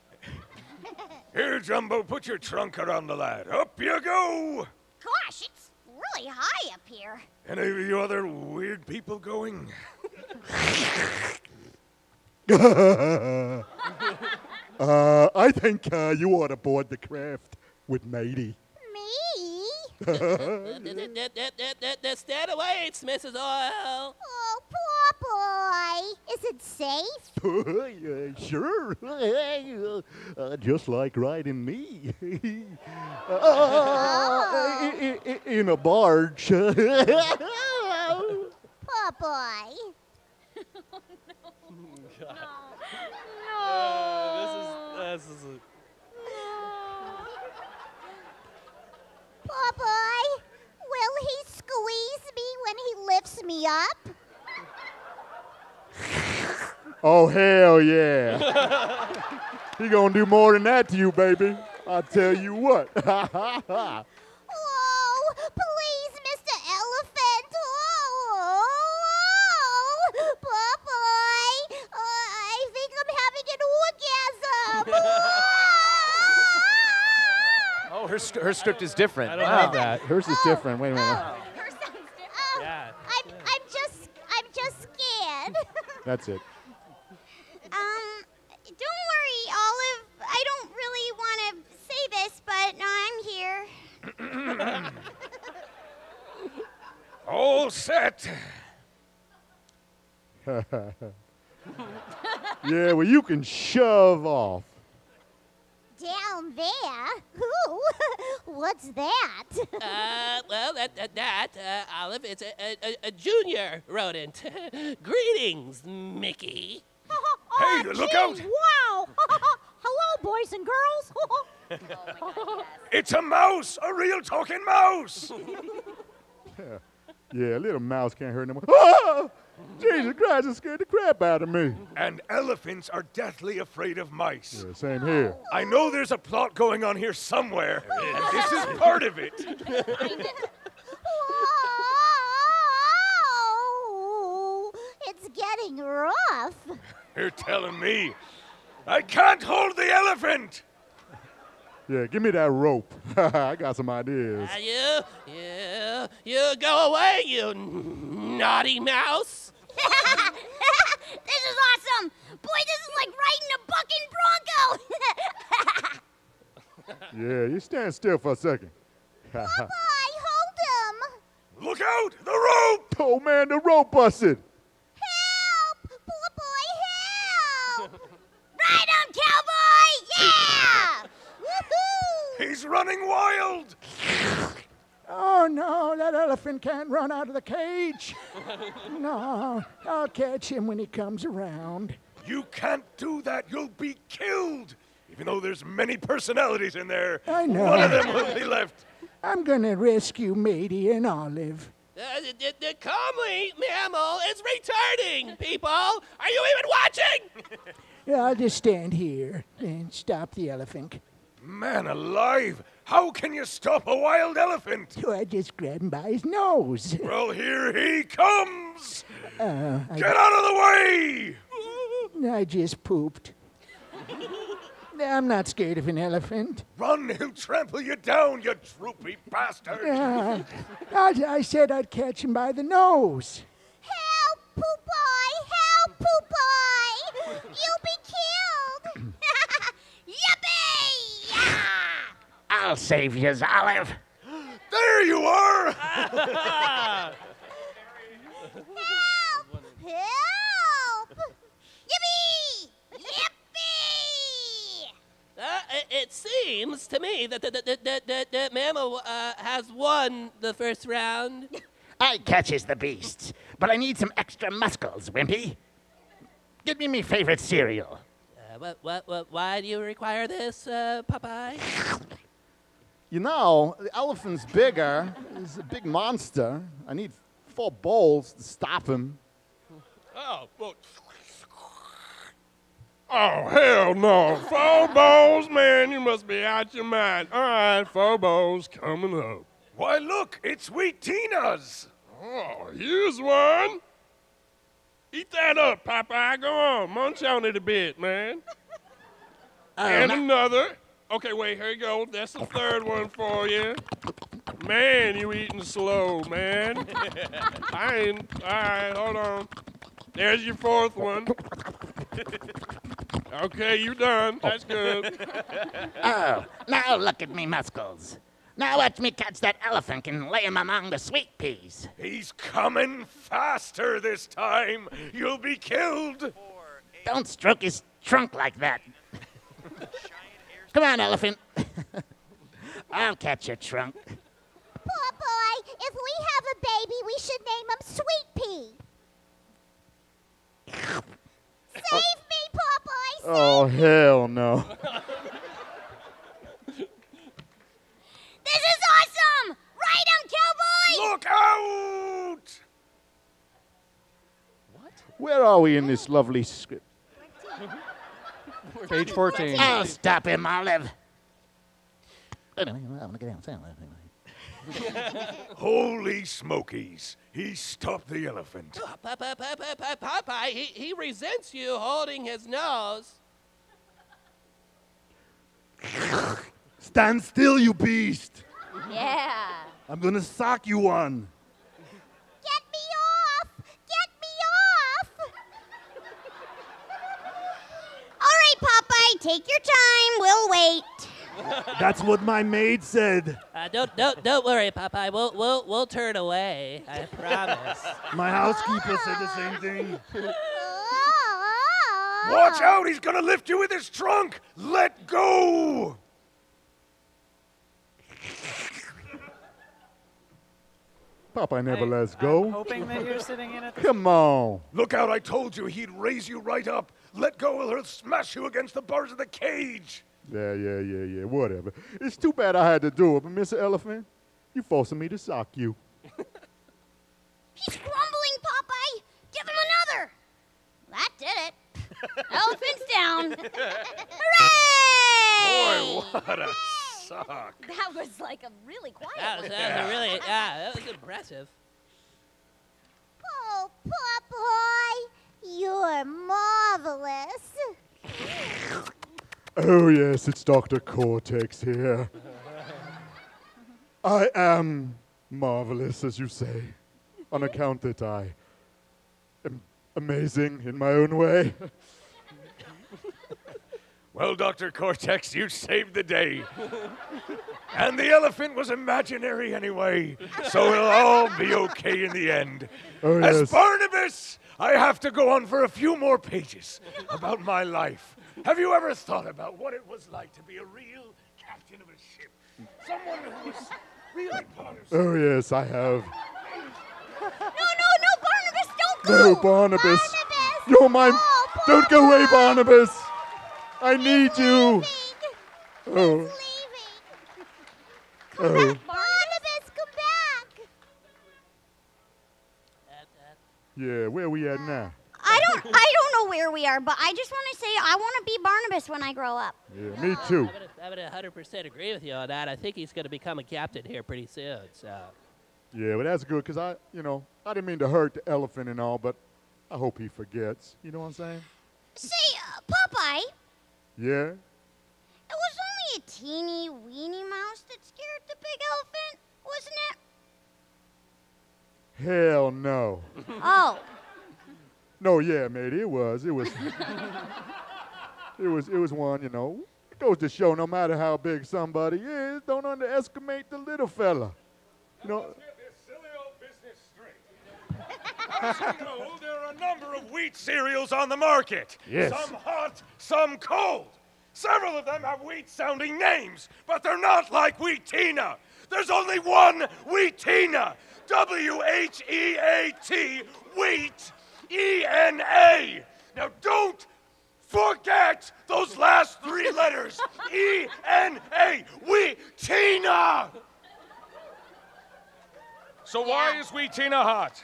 Here, Jumbo, put your trunk around the lad. Up you go!
Gosh, it's really high up here.
Any of you other weird people going?
I think you ought to board the craft with Matey.
Me?
The stand awaits, Mrs. Oil.
Oh, poor boy. Is it safe?
Sure. Just like riding me. In a barge.
Poor boy.
This is
Poor boy. Will he squeeze me when he lifts me up?
Oh, hell yeah. He gonna do more than that to you, baby. I'll tell you what.
Oh, please, Mr. Elephant. Oh, poor boy. I think I'm having an orgasm.
Oh, her script is different.
I don't have that. Hers is different. Wait a minute.
Her sounds different.
yeah.
I'm just scared.
That's it.
Don't worry, Olive. I don't really want to say this, but I'm here.
All set.
Yeah, well, you can shove off.
Down there? Who? What's that?
Well, Olive, it's a junior rodent. Greetings, Mickey.
Hey, look out!
Wow! Hello, boys and girls.
Oh my God, yes.
It's a mouse! A real talking mouse!
Yeah, little mouse can't hurt no more. Ah! Jesus Christ, it scared the crap out of me.
And elephants are deathly afraid of mice.
Yeah, same here.
I know there's a plot going on here somewhere, and this is part of it.
Whoa! It's getting rough.
You're telling me I can't hold the elephant!
Yeah, give me that rope. I got some ideas.
You go away, you naughty mouse.
This is awesome. Boy, this is like riding a bucking bronco.
Yeah, you stand still for a second.
Popeye, hold him.
Look out! The rope!
Oh, man, the rope busted.
Help! Poor boy, help!
Ride 'em, cowboy! Yeah!
Woohoo!
He's running wild!
Oh, no, that elephant can't run out of the cage. No, I'll catch him when he comes around.
You can't do that. You'll be killed. Even though there's many personalities in there,
I know.
one of them will be left.
I'm gonna rescue Matey and Olive.
The calmly mammal is returning, people. Are you even watching?
Yeah, I'll just stand here and stop the elephant.
Man alive! How can you stop a wild elephant?
So I just grab him by his nose.
Well, here he comes!
I
Get out of the way!
just pooped.
I'm not scared of an elephant.
Run, he'll trample you down, you droopy bastard.
I said I'd catch him by the nose.
Help, Poop-Boy! Help, Poop-Boy! You'll be killed! Yippee! Yeah!
I'll save you, Olive.
There you are!
Help! Help! Yippee! Yippee!
It seems to me that Mammal has won the first round.
I catches the beasts, but I need some extra muscles, Wimpy. Give me my favorite cereal.
Why do you require this, Popeye?
You know, the elephant's bigger. He's a big monster. I need 4 bowls to stop him.
Oh, well. Oh, hell no. 4 bowls, man, you must be out your mind. All right, 4 bowls coming up.
Why, look, it's Sweet Tina's.
Oh, here's one. Eat that up, Popeye. Go on, munch on it a bit, man. And another. Okay, wait, here you go. That's the 3rd one for you. Man, you eating slow, man. All right, hold on. There's your 4th one. Okay, you done. That's good.
Oh, now look at me muscles. Now watch me catch that elephant and lay him among the sweet peas.
He's coming faster this time. You'll be killed.
Don't stroke his trunk like that. Come on, elephant. I'll catch your trunk.
Poor boy, if we have a baby, we should name him Sweet Pea. Save me, poor boy, save
Oh,
me.
hell no.
This is awesome! Ride him, cowboy!
Look out!
Where are we in this lovely script?
Page 14.
I'll stop him, Olive.
Holy smokies. He stopped the elephant.
Popeye, he resents you holding his nose.
Stand still, you beast.
Yeah.
I'm gonna sock you one.
Get me off! Get me off! All right, Popeye, take your time. We'll wait.
That's what my maid said.
Don't worry, Popeye. We'll turn away. I promise.
My housekeeper said the same thing.
Watch out, he's gonna lift you with his trunk. Let go.
Popeye never lets go.
I'm hoping that you're sitting in it.
Come on.
Look out, I told you he'd raise you right up. Let go or he'll smash you against the bars of the cage.
Yeah, whatever. It's too bad I had to do it, but Mr. Elephant, you forcing me to sock you.
He's crumbling, Popeye. Give him another. That did it.
Elephant's down.
Hooray!
Boy, what a sock.
That was like a really quiet
That
one.
that was impressive.
Oh, Popeye, you're marvelous.
Oh, yes, it's Dr. Cortex here. I am marvelous, as you say, on account that I am amazing in my own way.
Well, Dr. Cortex, you saved the day. And the elephant was imaginary anyway, so it'll all be okay in the end.
Oh,
As
yes.
Barnabas, I have to go on for a few more pages about my life. Have you ever thought about what it was like to be a real captain of a ship? Someone who was really part of
Oh, yes, I have.
No, Barnabas, don't go.
No, Barnabas. You're my... Don't go away, Barnabas. I need you. Oh. Oh.
Barnabas, come back.
Yeah, where we at now?
I don't know where we are, but I just want to say I want to be Barnabas when I grow up.
Yeah, me too.
I would 100% agree with you on that. I think he's going to become a captain here pretty soon. So.
Yeah, but that's good, because I didn't mean to hurt the elephant and all, but I hope he forgets. You know what I'm saying?
Say, Popeye,
Yeah?
teeny weeny mouse that scared the big elephant, wasn't it?
Hell no.
Oh.
No, yeah, matey, it was. It was one, you know. It goes to show no matter how big somebody is, don't underestimate the little fella. You know.
As you know, there are a number of wheat cereals on the market.
Yes.
Some hot, some cold. Several of them have wheat-sounding names, but they're not like Wheatina. There's only one Wheatina. W-H-E-A-T, wheat, E-N-A. Now don't forget those last three letters. E-N-A, Wheatina. So why is Wheatina hot?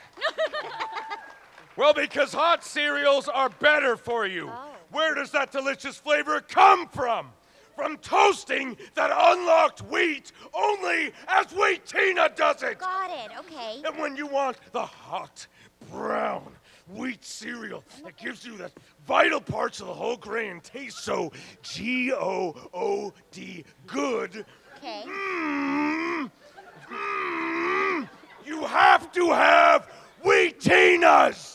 Well, because hot cereals are better for you.
Oh.
Where does that delicious flavor come from? From toasting that unlocked wheat only as Wheatina does it.
Got it, okay.
And when you want the hot, brown wheat cereal that gives you the vital parts of the whole grain and tastes so G-O-O-D good,
Okay.
You have to have Wheatinas!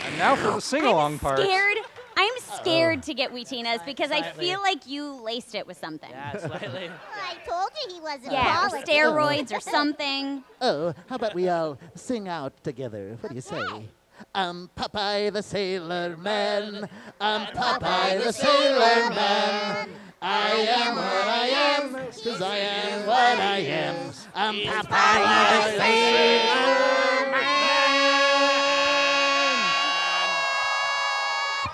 And now for the sing-along part.
I'm scared to get Wheatinas because I feel like you laced it with something.
Yeah, slightly.
I told you he wasn't
Yeah, or
qualified.
steroids or something.
Oh, how about we all sing out together? What do you say? I'm Popeye the Sailor Man. I'm Popeye the Sailor Man. I am what I am, 'cause I am what I am. I'm Popeye the Sailor Man.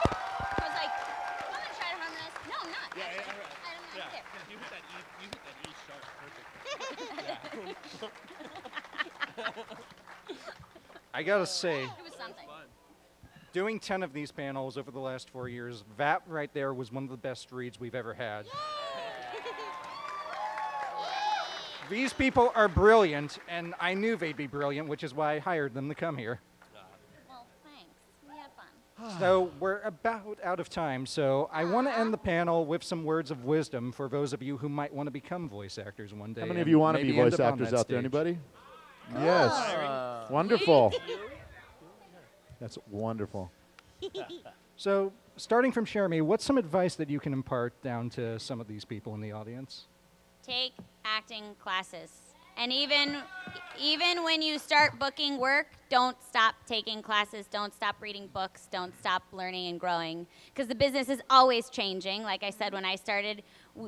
I was like, I'm gonna try to harmonize. No, I'm not.
Yeah,
I'm
yeah.
not there.
You hit that E sharp perfect.
I gotta say,
It was something.
doing 10 of these panels over the last 4 years, that right there was one of the best reads we've ever had. These people are brilliant, and I knew they'd be brilliant, which is why I hired them to come here.
Well, thanks. We had fun.
So we're about out of time, so I want to end the panel with some words of wisdom for those of you who might want to become voice actors one day.
How many of
and
you want to be
maybe end
voice
up on
actors
that
out there?
stage.
Anybody? Yes. Wonderful. That's wonderful.
So, starting from Cherami, what's some advice that you can impart down to some of these people in the audience?
Take acting classes. And even when you start booking work, don't stop taking classes, don't stop reading books, don't stop learning and growing. Because the business is always changing. Like I said, when I started,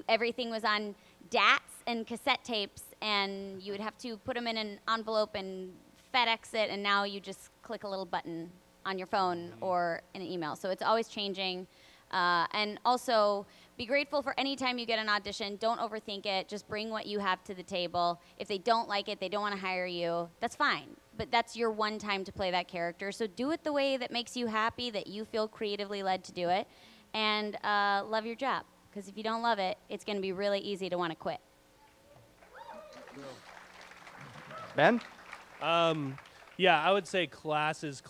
everything was on DATs and cassette tapes, and you would have to put them in an envelope and FedEx it, and now you just click a little button on your phone or in an email. So it's always changing. And also, be grateful for any time you get an audition. Don't overthink it. Just bring what you have to the table. If they don't like it, they don't want to hire you, that's fine. But that's your one time to play that character. So do it the way that makes you happy, that you feel creatively led to do it, and love your job. Because if you don't love it, it's going to be really easy to want to quit.
Ben?
Yeah, I would say classes,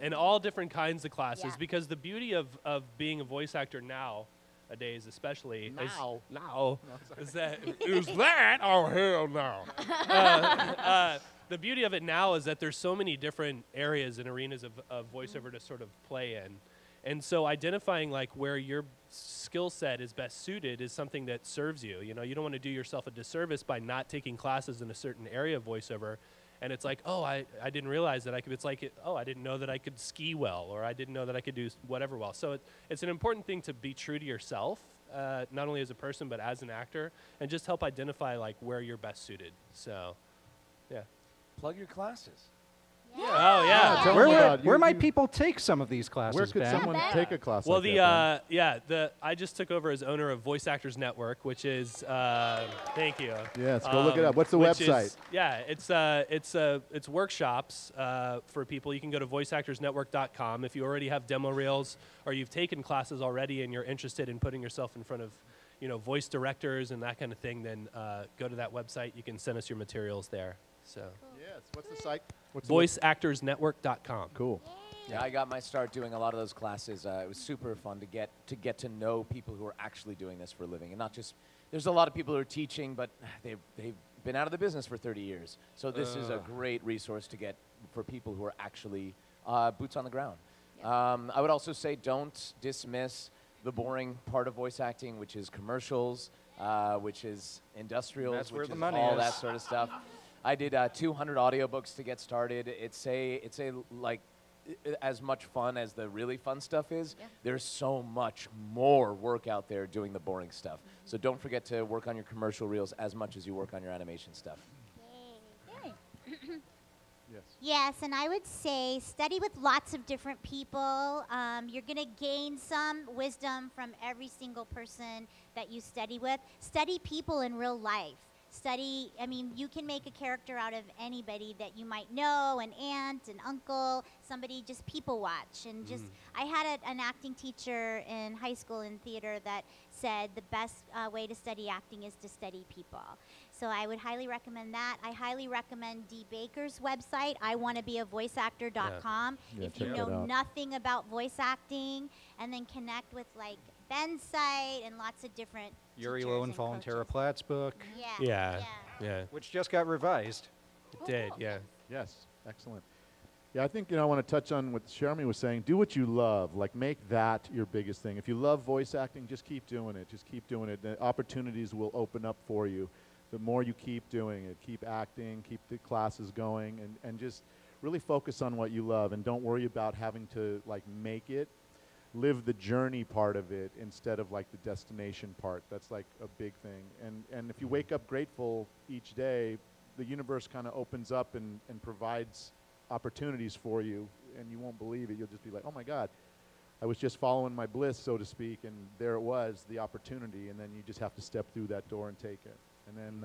and all different kinds of classes,
Yeah.
because the beauty of being a voice actor nowadays, especially
Now.
is that
Is that? Oh, hell no.
the beauty of it now is that there's so many different areas and arenas of voiceover to sort of play in. And so identifying like where your skill set is best suited is something that serves you. You know, you don't want to do yourself a disservice by not taking classes in a certain area of voiceover. And it's like, oh, I didn't realize that I could. It's like, oh, I didn't know that I could ski well, or I didn't know that I could do whatever well. So it's an important thing to be true to yourself, not only as a person but as an actor, and just help identify like where you're best suited. So, yeah.
Plug your classes.
Oh yeah.
Tell me about
Where
you-
might
you-
people take some of these classes,
Where could
Ben?
someone take a class
Well,
like that,
I just took over as owner of Voice Actors Network, which is thank you.
Yes, go look it up. What's the
which
website?
is- yeah, it's workshops for people. You can go to voiceactorsnetwork.com if you already have demo reels or you've taken classes already and you're interested in putting yourself in front of, you know, voice directors and that kind of thing. Then go to that website. You can send us your materials there. So.
Yes. What's the site? What's
Voiceactorsnetwork.com.
Cool.
Yeah, I got my start doing a lot of those classes. It was super fun to get to know people who are actually doing this for a living, and not just. There's a lot of people who are teaching, but they've been out of the business for 30 years. So this is a great resource to get for people who are actually boots on the ground. Yeah. I would also say don't dismiss the boring part of voice acting, which is commercials, which is industrials,
That's
which
where
is
the money
all
is.
that sort of stuff. I did 200 audiobooks to get started. It's a like as much fun as the really fun stuff is. Yeah. There's so much more work out there doing the boring stuff. So don't forget to work on your commercial reels as much as you work on your animation stuff.
Yay. Yes. Yes, and I would say study with lots of different people. You're going to gain some wisdom from every single person that you study with. Study people in real life. Study, I mean, you can make a character out of anybody that you might know, an aunt, an uncle, somebody, just people watch. And just, I had an acting teacher in high school in theater that said the best way to study acting is to study people. So I would highly recommend that. I highly recommend Dee Baker's website, iwannabeavoiceactor.com.
Yeah,
if you know nothing about voice acting, and then connect with like Ben's site and lots of different
Yuri Lowenthal and Tara Platt's book.
Yeah.
Which just got revised.
It did, yeah.
Yes, excellent. Yeah, I think, I want to touch on what Cherami was saying. Do what you love. Like, make that your biggest thing. If you love voice acting, just keep doing it. Just keep doing it. The opportunities will open up for you. The more you keep doing it, keep acting, keep the classes going, and just really focus on what you love. And don't worry about having to, like, make it. Live the journey part of it instead of, like, the destination part. That's, like, a big thing. And if you wake up grateful each day, the universe kind of opens up and provides opportunities for you, and you won't believe it. You'll just be like, oh my God, I was just following my bliss, so to speak, and there it was, the opportunity, and then you just have to step through that door and take it. And then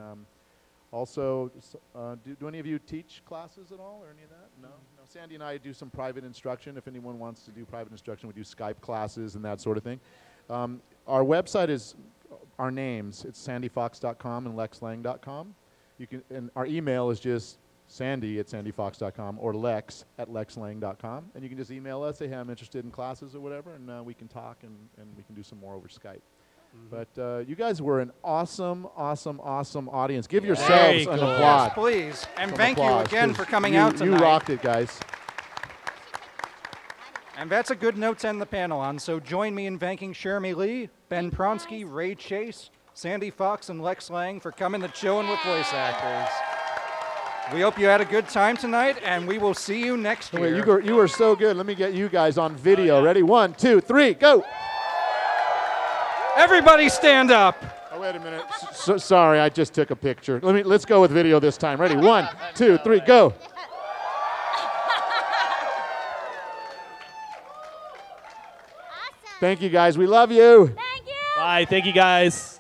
also, do any of you teach classes at all or any of that? No? No. Sandy and I do some private instruction. If anyone wants to do private instruction, we do Skype classes and that sort of thing. Our website is our names. It's sandyfox.com and lexlang.com. You can, and our email is just sandy@sandyfox.com or lex@lexlang.com. And you can just email us, say, hey, I'm interested in classes or whatever, and we can talk and we can do some more over Skype. But you guys were an awesome, awesome, awesome audience. Give yourselves an applause.
Yes, please. And thank you again for coming out tonight.
You rocked it, guys.
And that's a good note to end the panel on. So join me in thanking Cherami Leigh, Ben Pronsky, Ray Chase, Sandy Fox, and Lex Lang for coming to Chillin' with Voice Actors. We hope you had a good time tonight, and we will see you next year.
Wait, you were so good. Let me get you guys on video. Ready? 1, 2, 3, go.
Everybody stand up.
Oh, wait a minute. Sorry, I just took a picture. Let's go with video this time. Ready? 1, 2, 3, go. Thank you, guys. We love you.
Bye. Thank you, guys.